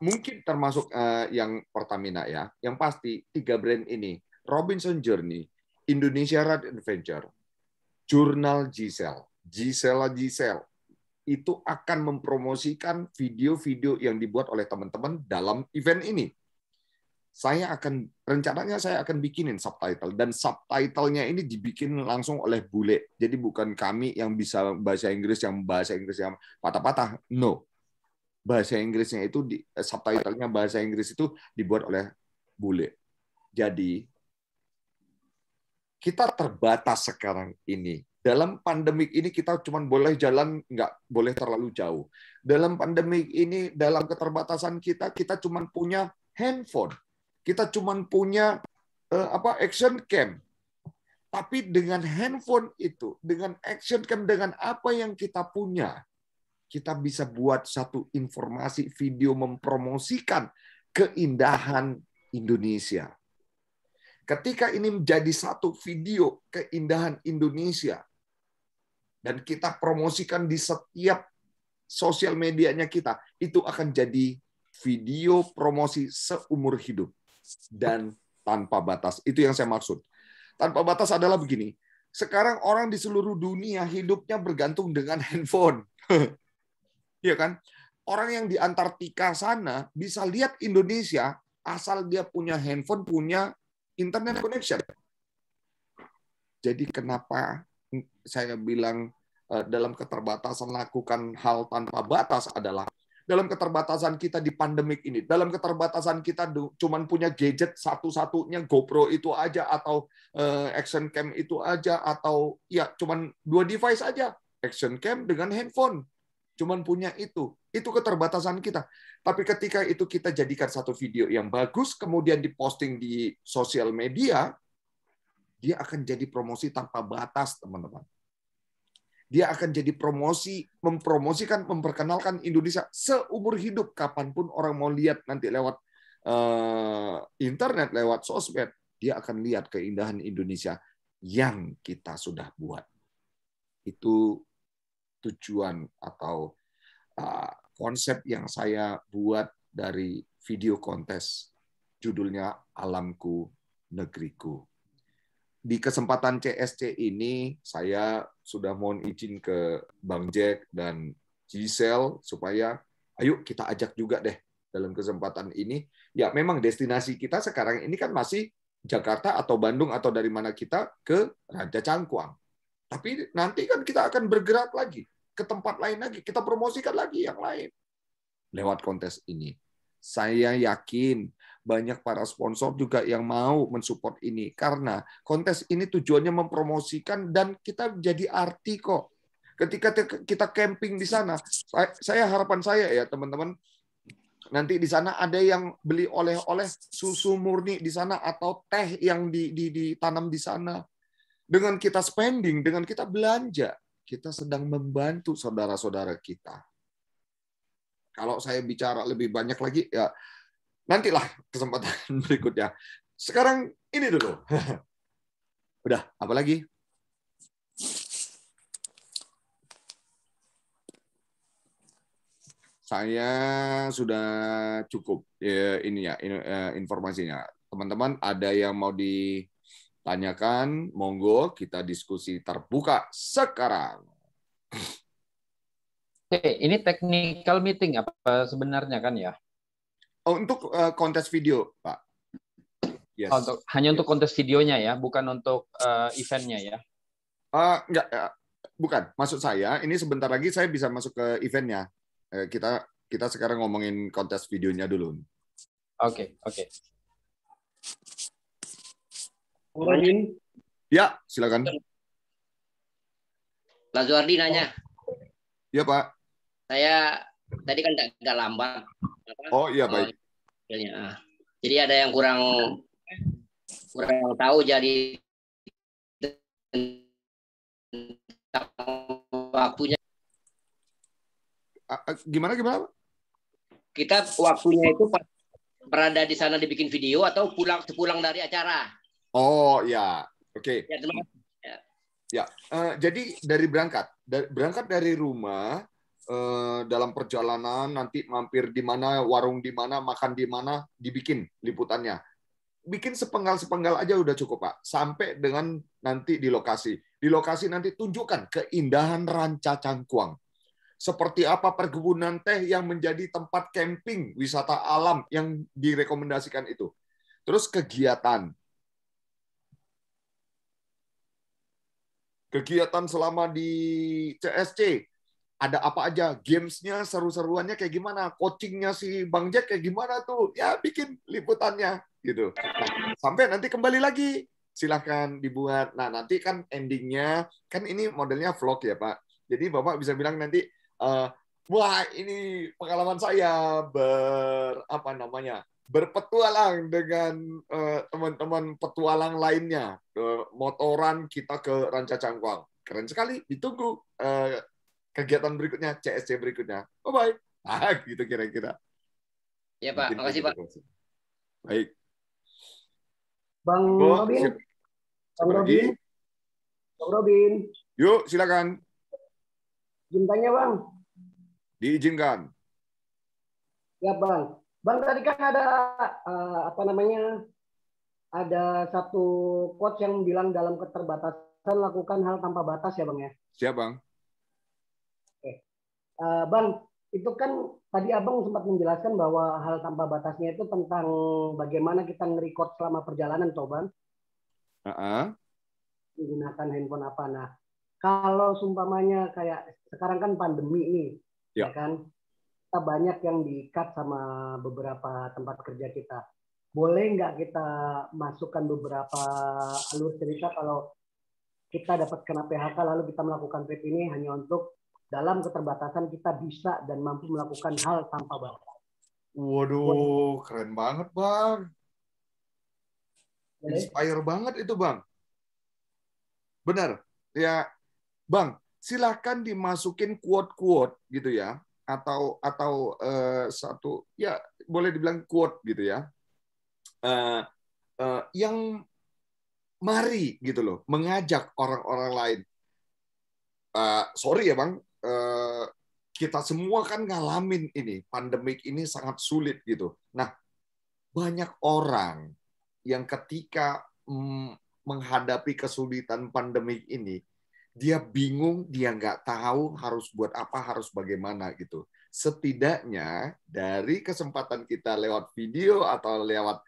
mungkin termasuk yang Pertamina ya. Yang pasti 3 brand ini, Robinson Journey, Indonesia Ride Adventure, Jurnal Giselle, itu akan mempromosikan video-video yang dibuat oleh teman-teman dalam event ini. Rencananya saya akan bikinin subtitle, dan subtitlenya ini dibikin langsung oleh bule. Jadi bukan kami yang bisa bahasa Inggris yang patah-patah. No. Bahasa Inggrisnya itu subtitlenya bahasa Inggris itu dibuat oleh bule. Jadi kita terbatas sekarang ini. Dalam pandemik ini kita cuma boleh jalan, nggak boleh terlalu jauh. Dalam pandemik ini, dalam keterbatasan kita cuma punya handphone. Kita cuma punya action cam. Tapi dengan handphone itu, dengan action cam, dengan apa yang kita punya, kita bisa buat satu informasi video mempromosikan keindahan Indonesia. Ketika ini menjadi satu video keindahan Indonesia, dan kita promosikan di setiap sosial medianya kita, itu akan jadi video promosi seumur hidup dan tanpa batas. Itu yang saya maksud. Tanpa batas adalah begini, sekarang orang di seluruh dunia hidupnya bergantung dengan handphone. Iya kan? Orang yang di Antartika sana bisa lihat Indonesia asal dia punya handphone, punya internet connection. Jadi kenapa saya bilang dalam keterbatasan lakukan hal tanpa batas adalah dalam keterbatasan kita di pandemik ini, dalam keterbatasan kita cuman punya gadget satu-satunya GoPro itu aja, atau action cam itu aja, atau ya cuman 2 device aja, action cam dengan handphone, cuman punya itu keterbatasan kita. Tapi ketika itu kita jadikan satu video yang bagus, kemudian diposting di sosial media, dia akan jadi promosi tanpa batas, teman-teman. Dia akan jadi mempromosikan, memperkenalkan Indonesia seumur hidup. Kapanpun orang mau lihat nanti lewat internet, lewat sosmed, dia akan lihat keindahan Indonesia yang kita sudah buat. Itu tujuan atau konsep yang saya buat dari video kontes. Judulnya Alamku, Negeriku. Di kesempatan CSC ini, saya sudah mohon izin ke Bang Jack dan Giselle supaya ayo kita ajak juga deh dalam kesempatan ini. Ya memang destinasi kita sekarang ini kan masih Jakarta atau Bandung atau dari mana kita ke Raja Cangkuang. Tapi nanti kan kita akan bergerak lagi ke tempat lain lagi. Kita promosikan lagi yang lain lewat kontes ini. Saya yakin banyak para sponsor juga yang mau mensupport ini, karena kontes ini tujuannya mempromosikan dan kita jadi arti kok. Ketika kita camping di sana, harapan saya ya teman-teman, nanti di sana ada yang beli oleh-oleh susu murni di sana atau teh yang ditanam di sana. Dengan kita spending, dengan kita belanja, kita sedang membantu saudara-saudara kita. Kalau saya bicara lebih banyak lagi, ya nantilah kesempatan berikutnya. Sekarang ini dulu. Udah, apa lagi? Saya sudah cukup informasinya. Teman-teman, ada yang mau ditanyakan? Monggo, kita diskusi terbuka sekarang. Oke, ini technical meeting apa sebenarnya kan ya? Oh, untuk kontes video, Pak. Yes. Hanya untuk kontes videonya ya, bukan untuk eventnya ya? Enggak, bukan. Maksud saya, ini sebentar lagi saya bisa masuk ke eventnya. Kita sekarang ngomongin kontes videonya dulu. Oke. Robin. Ya, silakan. Pak Zuardi nanya. Ya, Pak. Saya tadi kan agak lambat. Oh iya, baik. Jadi ada yang kurang tahu, jadi waktunya. Gimana? Kita waktunya itu berada di sana dibikin video atau pulang dari acara? Oh ya, oke. Ya, terima kasih. Ya, jadi dari berangkat dari rumah, dalam perjalanan nanti mampir di mana, warung di mana, makan di mana, dibikin liputannya. Bikin sepenggal-sepenggal aja udah cukup, Pak. Sampai dengan nanti di lokasi. Di lokasi nanti tunjukkan keindahan Ranca Cangkuang. Seperti apa perkebunan teh yang menjadi tempat camping, wisata alam yang direkomendasikan itu. Terus kegiatan selama di CSC, ada apa aja, gamesnya, seru-seruannya kayak gimana, coachingnya si Bang Jack kayak gimana tuh, ya bikin liputannya gitu. Nah, sampai nanti kembali lagi, silahkan dibuat. Nah nanti kan endingnya, kan ini modelnya vlog ya Pak, jadi Bapak bisa bilang nanti, wah ini pengalaman saya berpetualang dengan teman-teman petualang lainnya, motoran kita ke Ranca Cangkuang. Keren sekali, ditunggu kegiatan berikutnya, CSC berikutnya. Bye-bye. Gitu kira-kira. Ya Pak, makasih Pak. Baik. Bang Robin. Bang Robin. Yuk, silakan. Izin tanya Bang. Diizinkan. Ya Bang. Bang tadi kan ada ada satu quotes yang bilang dalam keterbatasan lakukan hal tanpa batas ya Bang ya. Siap Bang. Oke. Bang, itu kan tadi Abang sempat menjelaskan bahwa hal tanpa batasnya itu tentang bagaimana kita nge-record selama perjalanan toh Bang. Menggunakan handphone apa. Nah, kalau sumpamanya kayak sekarang kan pandemi nih, ya kan? kita banyak yang di-cut sama beberapa tempat kerja kita. Boleh nggak kita masukkan beberapa alur cerita kalau kita dapat kena PHK lalu kita melakukan PIP ini hanya untuk dalam keterbatasan kita bisa dan mampu melakukan hal tanpa batas. Waduh, keren banget, Bang. Inspire banget itu, Bang. Benar. Ya, Bang, silakan dimasukin quote-quote gitu ya. Atau satu, ya boleh dibilang quote gitu ya. Yang mari gitu loh, mengajak orang-orang lain. Sorry ya, Bang. Kita semua kan ngalamin ini, pandemik ini sangat sulit gitu. Nah, banyak orang yang ketika menghadapi kesulitan pandemik ini, dia bingung, dia nggak tahu harus buat apa, harus bagaimana gitu. Setidaknya dari kesempatan kita lewat video atau lewat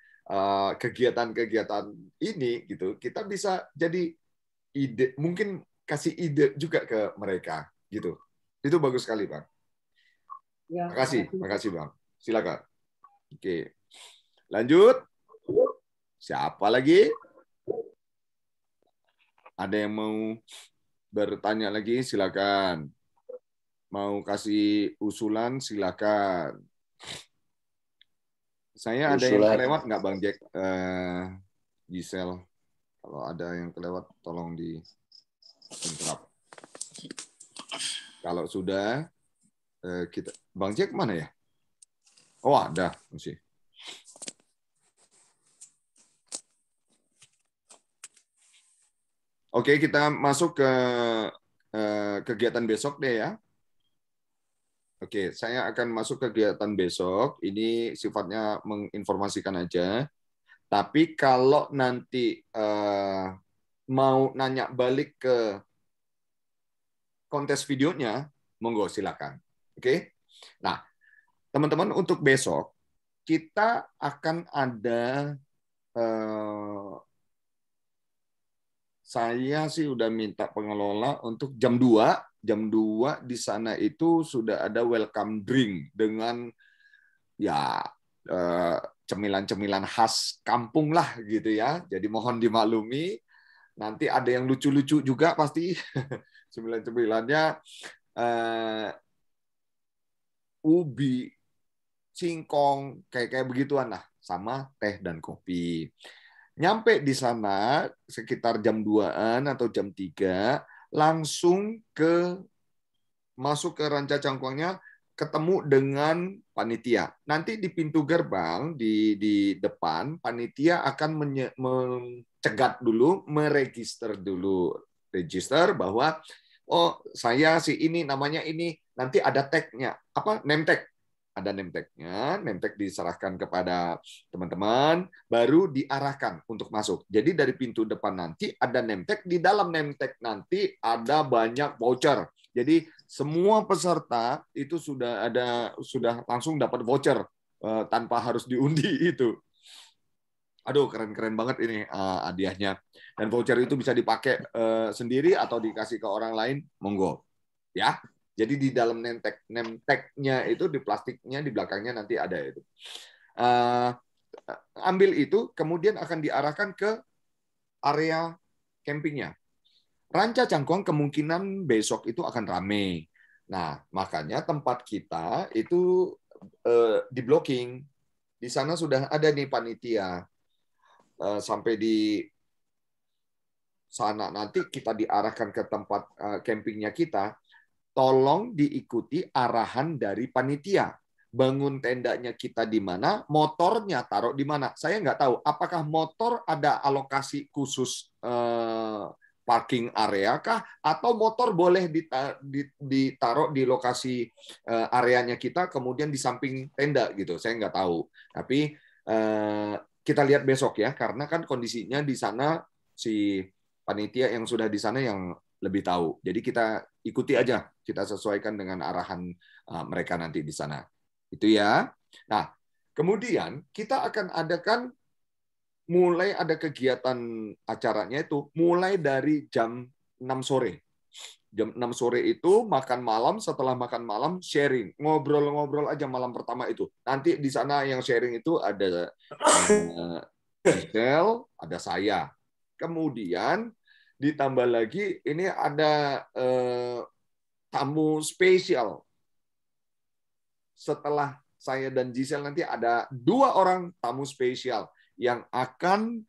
kegiatan-kegiatan ini gitu, kita bisa jadi ide, mungkin kasih ide juga ke mereka gitu. Itu bagus sekali, Bang. Ya, makasih Bang. Silakan. Oke. Lanjut. Siapa lagi? Ada yang mau bertanya lagi? Silakan. Mau kasih usulan? Silakan. Saya ada yang kelewat nggak, Bang Jack? Giselle. Kalau ada yang kelewat, tolong di interrupt. Kalau sudah, kita Bang Jack mana ya? Oh, ada masih. Oke, kita masuk ke kegiatan besok deh ya. Oke, saya akan masuk kegiatan besok. Ini sifatnya menginformasikan aja. Tapi kalau nanti mau nanya balik ke kontes videonya, monggo silakan. Oke. Nah, teman-teman, untuk besok kita akan ada saya sih udah minta pengelola untuk jam 2. Jam 2 di sana itu sudah ada welcome drink dengan ya cemilan-cemilan khas kampung lah gitu ya. Jadi mohon dimaklumi. Nanti ada yang lucu-lucu juga pasti. Cemilan-cemilannya ubi, singkong, kayak begituan lah, sama teh dan kopi. Nyampe di sana sekitar jam 2-an atau jam 3, langsung masuk ke Ranca Cangkuangnya, ketemu dengan panitia. Nanti di pintu gerbang di depan, panitia akan mencegat dulu, meregister dulu, register bahwa oh saya si ini namanya ini, nanti ada tag-nya, apa name tag, ada name tag-nya, name tag diserahkan kepada teman-teman, baru diarahkan untuk masuk. Jadi dari pintu depan nanti ada name tag, di dalam name tag nanti ada banyak voucher. Jadi semua peserta itu sudah langsung dapat voucher tanpa harus diundi itu. Aduh, keren-keren banget ini hadiahnya. Dan voucher itu bisa dipakai sendiri atau dikasih ke orang lain, monggo. Ya. Jadi di dalam name tag-nya itu, di plastiknya, di belakangnya nanti ada itu. Ambil itu, kemudian akan diarahkan ke area campingnya. Ranca Cangkuang kemungkinan besok itu akan ramai. Nah, makanya tempat kita itu di blocking. Di sana sudah ada nih panitia. Sampai di sana nanti kita diarahkan ke tempat campingnya kita, tolong diikuti arahan dari panitia. Bangun tendanya kita di mana, motornya taruh di mana. Saya nggak tahu apakah motor ada alokasi khusus parking area kah, atau motor boleh ditaruh di lokasi areanya kita, kemudian di samping tenda gitu. Saya nggak tahu. Tapi kita lihat besok ya, karena kan kondisinya di sana si panitia yang sudah di sana yang lebih tahu. Jadi kita ikuti aja, kita sesuaikan dengan arahan mereka nanti di sana. Itu ya. Nah, kemudian kita akan adakan mulai ada kegiatan acaranya itu mulai dari jam 6 sore. Jam 6 sore itu makan malam, setelah makan malam sharing, ngobrol-ngobrol aja malam pertama itu. Nanti di sana yang sharing itu ada Giselle, ada saya. Kemudian ditambah lagi ini ada tamu spesial. Setelah saya dan Giselle nanti ada 2 orang tamu spesial yang akan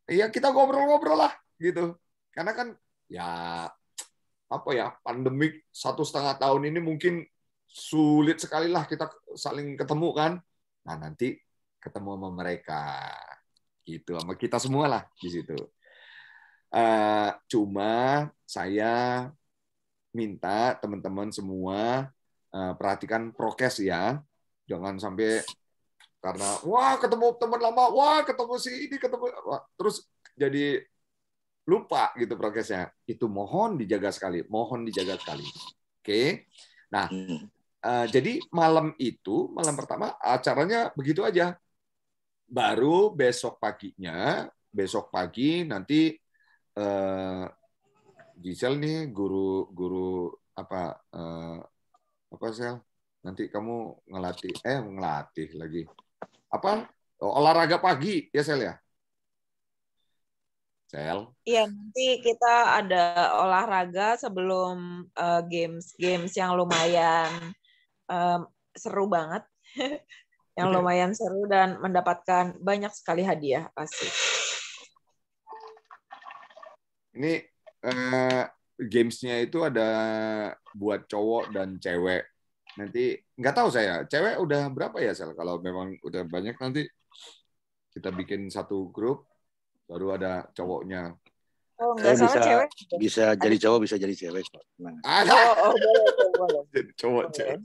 ya kita ngobrol-ngobrol lah gitu. Karena kan ya apa ya, pandemik 1,5 tahun ini mungkin sulit sekali lah kita saling ketemu kan. Nah, nanti ketemu sama mereka gitu, sama kita semua lah di situ. Cuma saya minta teman-teman semua perhatikan prokes ya. Jangan sampai karena wah ketemu teman lama, wah ketemu si ini, ketemu terus jadi lupa gitu prokesnya. Itu mohon dijaga sekali, mohon dijaga sekali. Oke. Nah, jadi malam pertama acaranya begitu aja. Baru besok pagi nanti Giselle nih guru apa Sel? Nanti kamu ngelatih lagi. Apa? Olahraga pagi ya Sel ya? Sel. Iya, nanti kita ada olahraga sebelum games yang lumayan seru banget. Yang lumayan seru dan mendapatkan banyak sekali hadiah pasti. Ini games-nya itu ada buat cowok dan cewek. Nanti nggak tahu saya, cewek udah berapa ya Sel? Kalau memang udah banyak nanti kita bikin satu grup, baru ada cowoknya. Oh, nggak salah cewek. Bisa jadi cowok, bisa jadi cewek. Boleh. Jadi cowok, cewek.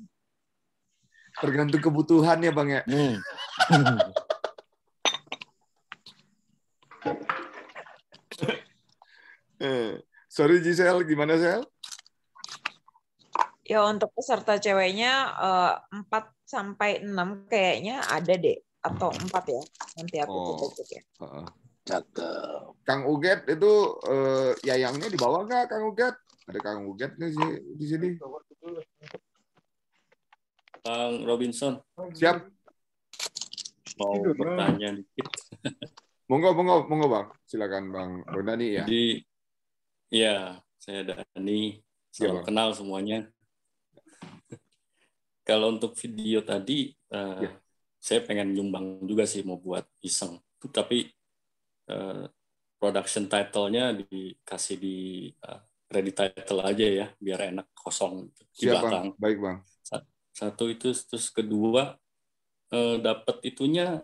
Tergantung kebutuhan ya Bang ya. Sorry Giselle, gimana Sel? Ya untuk peserta ceweknya 4-6 kayaknya ada deh, atau 4 ya. Nanti aku cek ya. Cakep. Kang Uget itu yayangnya di bawah nggak Kang Uget? Ada Kang Uget nih di sini. Bang Robinson. Siap. Mau bertanya dikit. Monggo Bang. Silakan Bang Dani ya. Jadi ya, saya Dani. Salam kenal semuanya. Kalau untuk video tadi, saya pengen nyumbang juga sih, mau buat iseng. Tapi production title-nya dikasih di credit title aja ya, biar enak kosong di belakang. Bang. Baik Bang. Satu itu, terus kedua, dapat itunya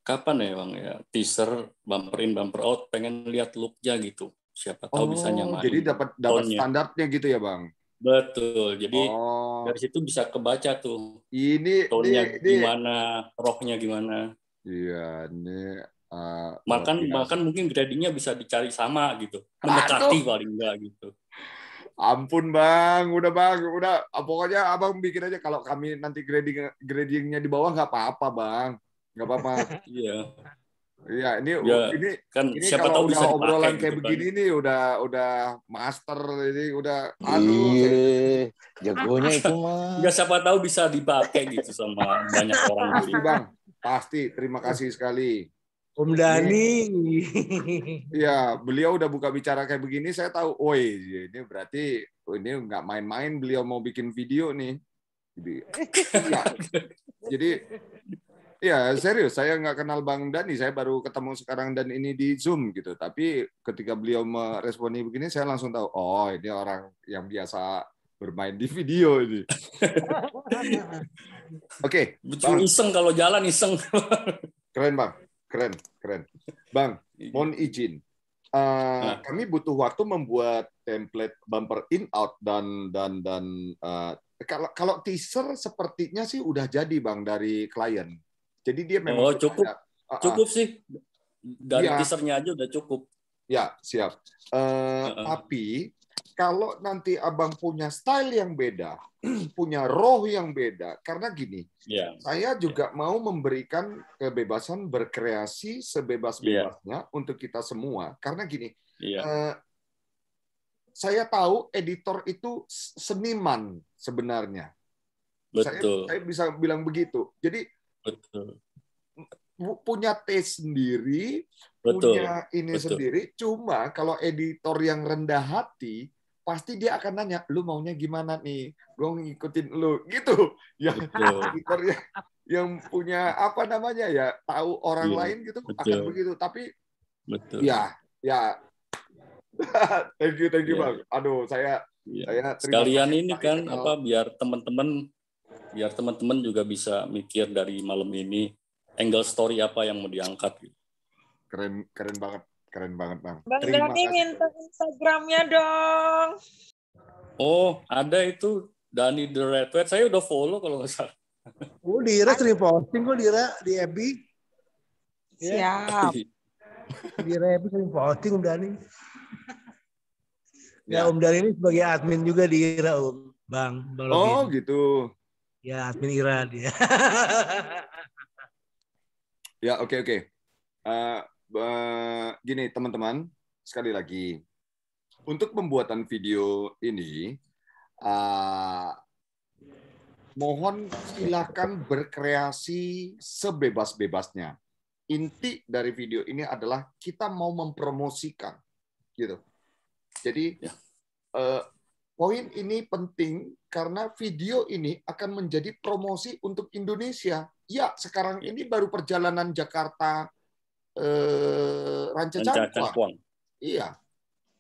kapan ya Bang ya? Teaser, bumper in, bumper out, pengen lihat look-nya gitu. Siapa tahu bisa nyamain. Jadi dapat standarnya gitu ya Bang? Betul. Jadi dari situ bisa kebaca tuh. Ini tone-nya gimana, rock-nya gimana. Iya, ini makan mungkin gradingnya bisa dicari sama gitu. Mendekati paling enggak gitu. Ampun Bang, udah pokoknya Abang bikin aja. Kalau kami nanti gradingnya di bawah nggak apa-apa Bang, nggak apa-apa. Iya. Iya, ini kan ini siapa kalau tahu udah bisa obrolan dipakai kayak gitu begini kan. nih udah master ini udah jagonya itu mah. Enggak, siapa tahu bisa dipakai gitu sama banyak orang. Pasti Bang, pasti. Terima kasih sekali. Om Dani. Iya, beliau udah buka bicara kayak begini, saya tahu. Woi, ini berarti ini nggak main-main beliau mau bikin video nih. Jadi ya serius, saya nggak kenal Bang Dani, saya baru ketemu sekarang dan ini di Zoom gitu. Tapi ketika beliau meresponi begini, saya langsung tahu, oh ini orang yang biasa bermain di video ini. Oke, Bang. Iseng kalau jalan iseng. Keren Bang, keren. Bang, mohon izin. Kami butuh waktu membuat template bumper in out dan kalau teaser sepertinya sih udah jadi Bang dari klien. Jadi dia memang cukup sih dari teasernya aja udah cukup. Ya siap. Tapi kalau nanti Abang punya style yang beda, punya roh yang beda, karena gini, saya juga mau memberikan kebebasan berkreasi sebebas-bebasnya untuk kita semua. Karena gini, saya tahu editor itu seniman sebenarnya. Betul. Saya bisa bilang begitu. Jadi betul. Punya taste sendiri, Betul. punya ini Betul. sendiri. Cuma kalau editor yang rendah hati, pasti dia akan nanya, lu maunya gimana nih? Gue ngikutin lu, gitu. Ya, editor yang punya apa namanya ya, tahu orang lain gitu akan begitu. Tapi ya, thank you Bang. Aduh, saya sekalian ini kan apa biar teman-teman juga bisa mikir dari malam ini angle story apa yang mau diangkat. Keren banget Bang. Bang Dani minta Instagramnya dong. Oh, ada itu Dani the Red White. Saya udah follow kalau nggak salah. Oh, Dira sering posting kok Dira di FB. Siap. Dira FB sering posting Om Dani. Ya, Om Dani ini sebagai admin juga di Ira, Bang Robin. Oh, gitu. Ya, admin Ira dia. Ya, oke. Gini, teman-teman, sekali lagi. Untuk pembuatan video ini, mohon silakan berkreasi sebebas-bebasnya. Inti dari video ini adalah kita mau mempromosikan, gitu. Jadi poin ini penting karena video ini akan menjadi promosi untuk Indonesia. Ya, sekarang ini baru perjalanan Jakarta Rancacangkuang. Iya.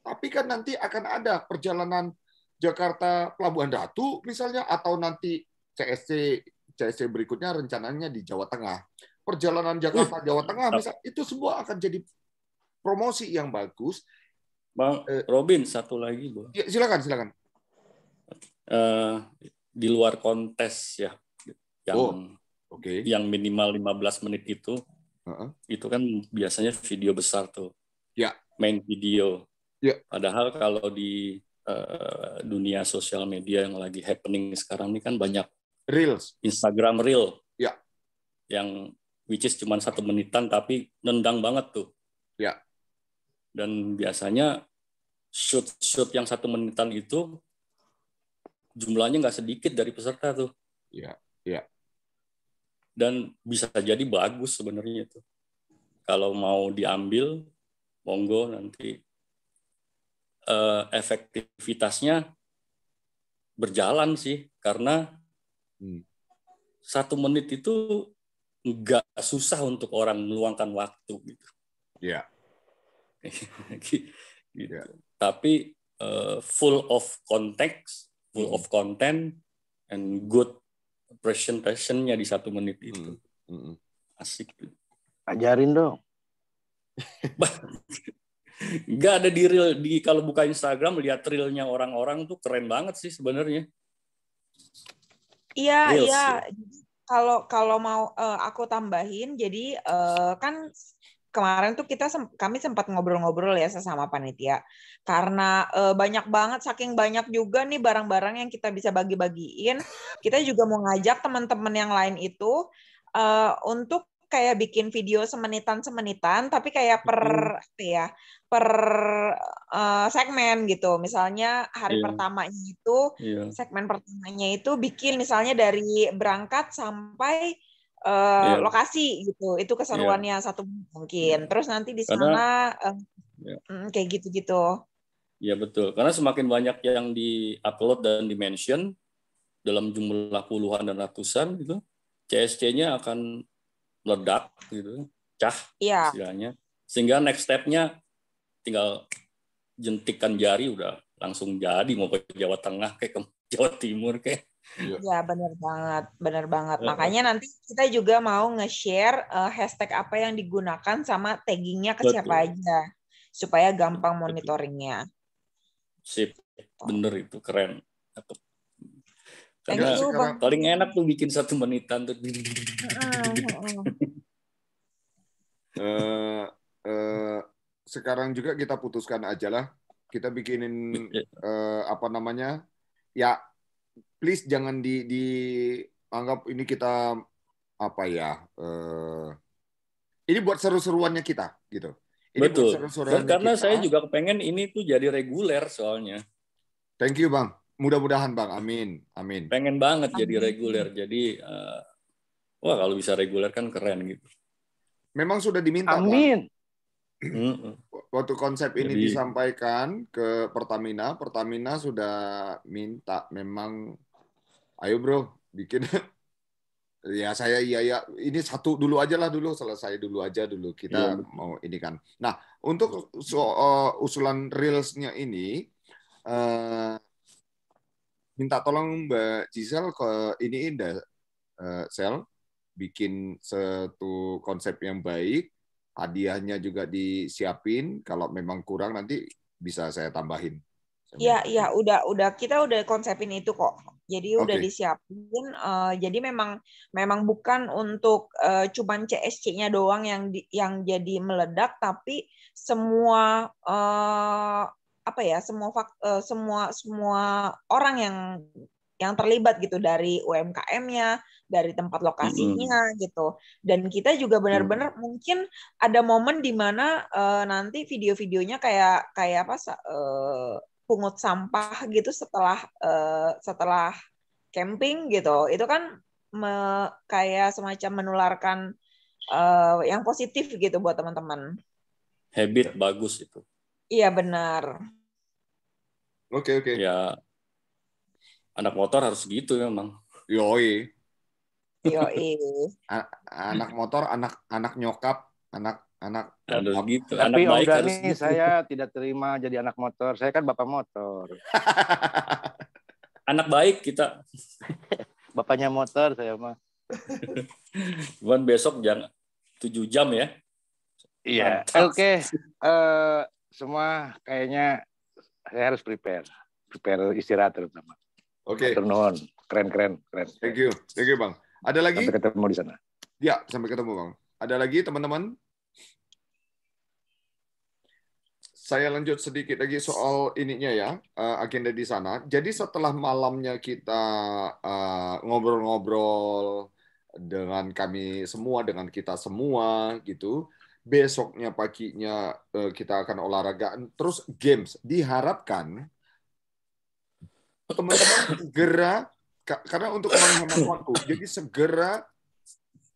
Tapi kan nanti akan ada perjalanan Jakarta Pelabuhan Ratu misalnya, atau nanti CSC berikutnya rencananya di Jawa Tengah. Perjalanan Jakarta Jawa Tengah misalnya, itu semua akan jadi promosi yang bagus. Bang Robin, satu lagi, Bang. Ya, silakan. Di luar kontes ya, yang minimal 15 menit itu kan biasanya video besar tuh, main video. Padahal kalau di dunia sosial media yang lagi happening sekarang ini kan banyak Reels, Instagram Reel, yang which is cuma 1 menitan tapi nendang banget tuh. Dan biasanya shoot yang 1 menitan itu jumlahnya nggak sedikit dari peserta tuh. Dan bisa jadi bagus sebenarnya itu. Kalau mau diambil, monggo nanti efektivitasnya berjalan sih, karena 1 menit itu nggak susah untuk orang meluangkan waktu gitu. Gitu. Tapi full of context, full of content, and good presentation-nya di 1 menit itu. Asik. Ajarin dong. Nggak ada di reel, kalau buka Instagram lihat reelnya orang-orang tuh keren banget sih sebenarnya. Iya. Kalau mau aku tambahin, jadi kan kemarin tuh kami sempat ngobrol-ngobrol ya sesama panitia, karena banyak banget, saking banyak juga nih barang-barang yang kita bisa bagi-bagiin. Kita juga mau ngajak teman-teman yang lain itu untuk kayak bikin video semenitan, tapi kayak per segmen gitu. Misalnya hari pertamanya itu, segmen pertamanya itu bikin misalnya dari berangkat sampai lokasi gitu. Itu keseruannya 1 mungkin. Terus nanti di sana kayak gitu-gitu. Iya betul. Karena semakin banyak yang di-upload dan di-mention dalam jumlah puluhan dan ratusan gitu, CSC-nya akan meledak gitu, istilahnya. Sehingga next step-nya tinggal jentikan jari udah langsung jadi, mau ke Jawa Tengah kayak ke Jawa Timur kayak. Ya, benar banget. Makanya nanti kita juga mau nge-share hashtag apa yang digunakan sama taggingnya ke siapa aja, supaya gampang monitoringnya. Sip, bener itu, keren. Karena paling enak tuh bikin 1 menitan tuh. Sekarang juga kita putuskan aja lah, kita bikinin apa namanya, ya please jangan dianggap ini kita apa ya, ini buat seru-seruannya kita gitu. Betul. saudara-saudara Karena kita, saya juga kepengen ini tuh jadi reguler soalnya. thank you Bang. Mudah-mudahan Bang. Amin. Amin. Pengen banget jadi reguler. Jadi wah kalau bisa reguler kan keren gitu. Memang sudah diminta Amin. Bang. Waktu konsep ini Jadi- disampaikan ke Pertamina, Pertamina sudah minta memang, ayo bro, bikin. Ya saya iya ini satu dulu aja lah dulu, selesai dulu aja dulu kita Iya, mau ini kan. Nah untuk usulan reelsnya ini minta tolong Mbak Gisel ke ini Sel bikin satu konsep yang baik, hadiahnya juga disiapin. Kalau memang kurang nanti bisa saya tambahin. Iya, udah kita udah konsepin itu kok. Jadi udah Oke. disiapin. Jadi memang bukan untuk cuman CSC-nya doang yang jadi meledak, tapi semua semua orang yang terlibat gitu, dari UMKM-nya, dari tempat lokasinya gitu. Dan kita juga benar-benar mungkin ada momen di mana nanti video-videonya kayak apa pungut sampah gitu setelah camping gitu. Itu kan kayak semacam menularkan yang positif gitu buat teman-teman. Habit bagus itu. Iya benar. Oke. Ya anak motor harus gitu memang. Yoi. Anak motor, anak nyokap, anak harus gitu. Tapi Anak Om baik harus Dhani gitu. saya tidak terima jadi anak motor. Saya kan bapak motor. Anak baik kita. Bapaknya motor saya mah. Cuman besok jangan 7 jam ya. Iya. Mantap. Oke. Semua kayaknya saya harus prepare istirahat terutama. Oke. Turun. Keren. Thank you Bang. Ada lagi? Sampai ketemu di sana. Ya, sampai ketemu Bang. Ada lagi teman-teman? Saya lanjut sedikit lagi soal ininya ya, agenda di sana. Jadi setelah malamnya kita ngobrol-ngobrol dengan kami semua, dengan kita semua gitu, besoknya paginya kita akan olahraga, terus games. Diharapkan teman-teman segera, karena untuk menghemat waktu, jadi segera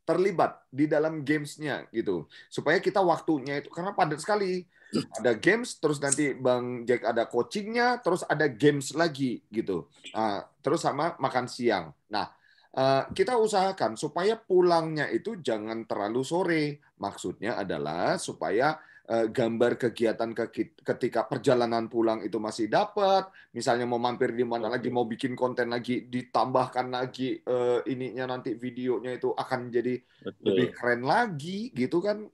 terlibat di dalam gamesnya gitu, supaya kita waktunya itu, karena padat sekali. Ada games, terus nanti Bang Jack ada coachingnya, terus ada games lagi gitu. Terus sama makan siang. Nah, kita usahakan supaya pulangnya itu jangan terlalu sore. Maksudnya adalah supaya gambar kegiatan ketika perjalanan pulang itu masih dapat. Misalnya mau mampir di mana lagi, mau bikin konten lagi, ditambahkan lagi ininya nanti videonya itu akan jadi lebih keren lagi gitu kan.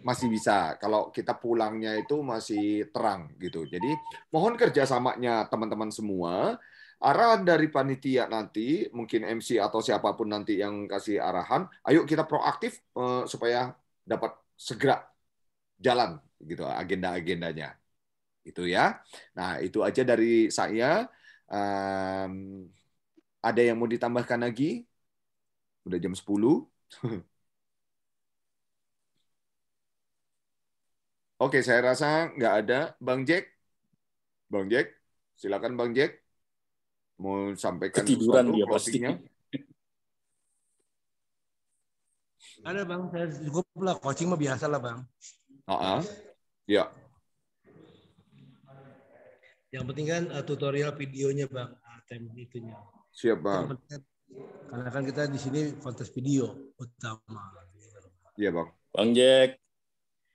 Masih bisa kalau kita pulangnya itu masih terang gitu. Jadi mohon kerjasamanya teman-teman semua. Arahan dari panitia nanti, mungkin MC atau siapapun nanti yang kasih arahan, ayo kita proaktif supaya dapat segera jalan gitu agenda-agendanya. Itu ya. Nah, itu aja dari saya. Ada yang mau ditambahkan lagi? Udah jam 10. Oke, saya rasa nggak ada. Bang Jack, silakan Bang Jack. Mau sampaikan Ketiduran sesuatu dia closing-nya? Ada Bang, saya cukup lah, coaching mah biasa lah Bang. Ya. Yang penting kan tutorial videonya Bang, itunya. Siap Bang. Karena kan kita di sini kontes video utama. Iya Bang. Bang Jack.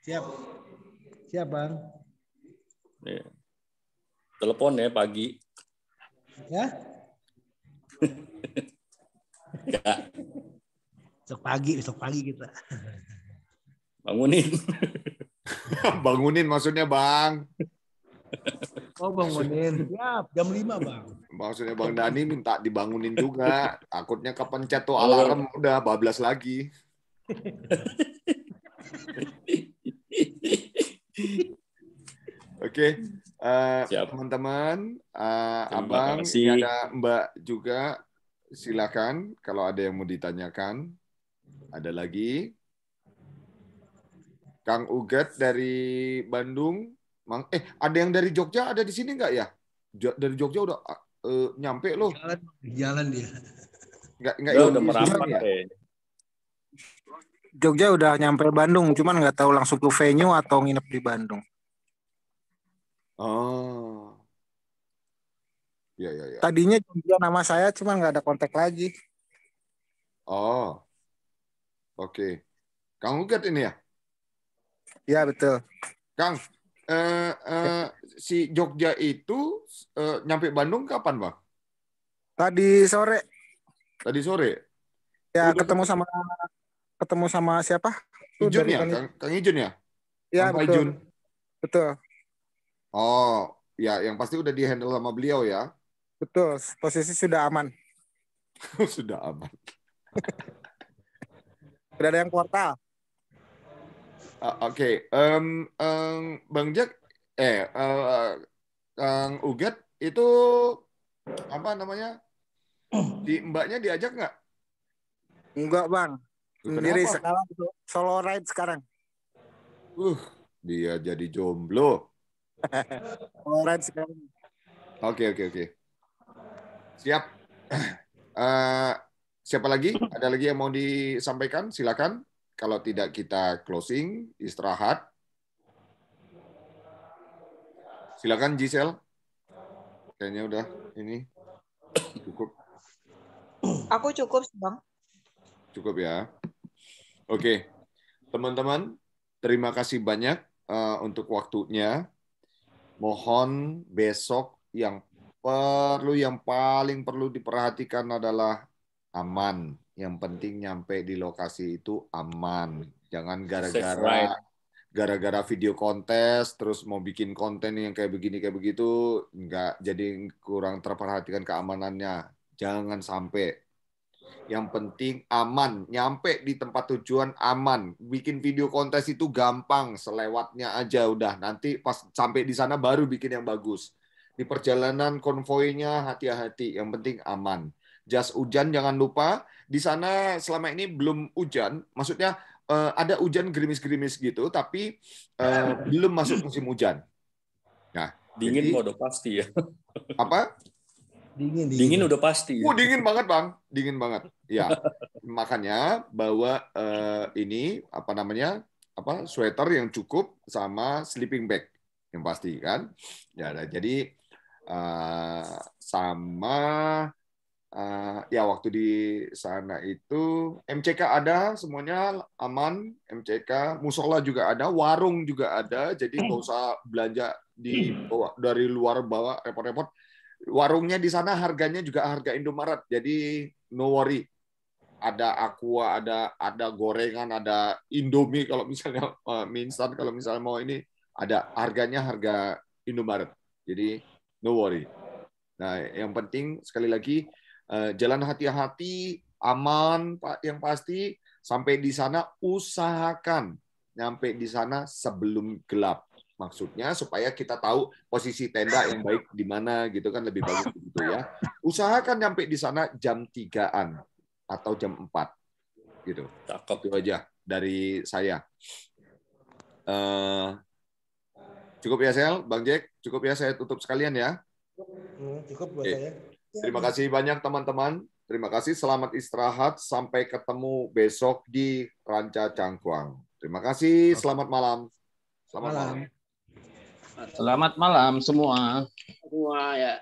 Siap Bang. Ya. Telepon ya pagi. Ya? Ya. Besok pagi kita. Bangunin. Bangunin maksudnya Bang. Oh bangunin. Siap, jam 5 Bang. Maksudnya Bang Dhani minta dibangunin juga. Takutnya kepencet tuh alarm, udah bablas lagi. Oke, teman-teman, Abang, ini ada Mbak juga. Silakan kalau ada yang mau ditanyakan. Ada lagi? Kang Uget dari Bandung. Ada yang dari Jogja ada di sini nggak ya? Dari Jogja udah nyampe loh. Jalan dia. Nggak udah merapat ya? Jogja udah nyampe Bandung, cuman nggak tahu langsung ke venue atau nginep di Bandung. Oh. Ya. Tadinya Jogja nama saya, cuman nggak ada kontak lagi. Oh. Oke. Kang Uget ini ya? Ya, betul. Kang, si Jogja itu nyampe Bandung kapan, Bang? Tadi sore. Tadi sore? Ya, ketemu sama siapa? Ijun ya? Kang Ijun ya? Ya, Kang betul. Ijun. Betul. Oh, ya yang pasti udah di-handle sama beliau ya? Betul, posisi sudah aman. Sudah aman. Sudah ada yang kuartal. Oke. Bang Jack, Kang Uget itu apa namanya? Mbaknya diajak nggak? Enggak, Bang. Sendiri sekarang solo ride sekarang. Dia jadi jomblo. Solo ride sekarang. Oke. Siap. Siapa lagi? Ada lagi yang mau disampaikan? Silakan. Kalau tidak kita closing, istirahat. Silakan Giselle. Kayaknya udah ini cukup. Aku cukup, Bang. Cukup ya. Oke. Teman-teman, terima kasih banyak untuk waktunya. Mohon besok yang paling perlu diperhatikan adalah aman. Yang penting nyampe di lokasi itu aman. Jangan gara-gara video kontes terus mau bikin konten yang kayak begini kayak begitu nggak jadi kurang terperhatikan keamanannya. Jangan sampai. Yang penting aman, nyampe di tempat tujuan aman. Bikin video kontes itu gampang, selewatnya aja udah. Nanti pas sampai di sana baru bikin yang bagus. Di perjalanan konvoinya hati-hati, yang penting aman. Jas hujan jangan lupa. Di sana selama ini belum hujan, maksudnya ada hujan gerimis-gerimis gitu, tapi belum masuk musim hujan. Nah, dingin mah udah pasti ya. Apa? Dingin udah pasti. Dingin banget, Bang. Dingin banget. Ya. Makanya bawa ini apa namanya? Sweater yang cukup sama sleeping bag yang pasti kan. Ya, jadi sama ya waktu di sana itu MCK ada semuanya aman, MCK, musola juga ada, warung juga ada, jadi nggak usah belanja dari luar bawa repot-repot. Warungnya di sana harganya juga harga Indomaret, jadi no worry. Ada aqua, ada gorengan, ada Indomie kalau misalnya mie instan, kalau misalnya mau ini ada harganya harga Indomaret. Jadi no worry. Nah, yang penting sekali lagi jalan hati-hati, aman Pak, yang pasti sampai di sana usahakan nyampe di sana sebelum gelap. Maksudnya supaya kita tahu posisi tenda yang baik di mana gitu kan, lebih bagus gitu ya. Usahakan nyampe di sana jam 3-an atau jam 4 gitu. Cakep. Itu aja dari saya. Cukup ya Sel, Bang Jack, cukup ya saya tutup sekalian ya. Cukup buat saya. Terima kasih banyak teman-teman. Terima kasih, selamat istirahat. Sampai ketemu besok di Ranca Cangkuang. Terima kasih, selamat malam. Selamat malam. Selamat malam semua. Semua ya.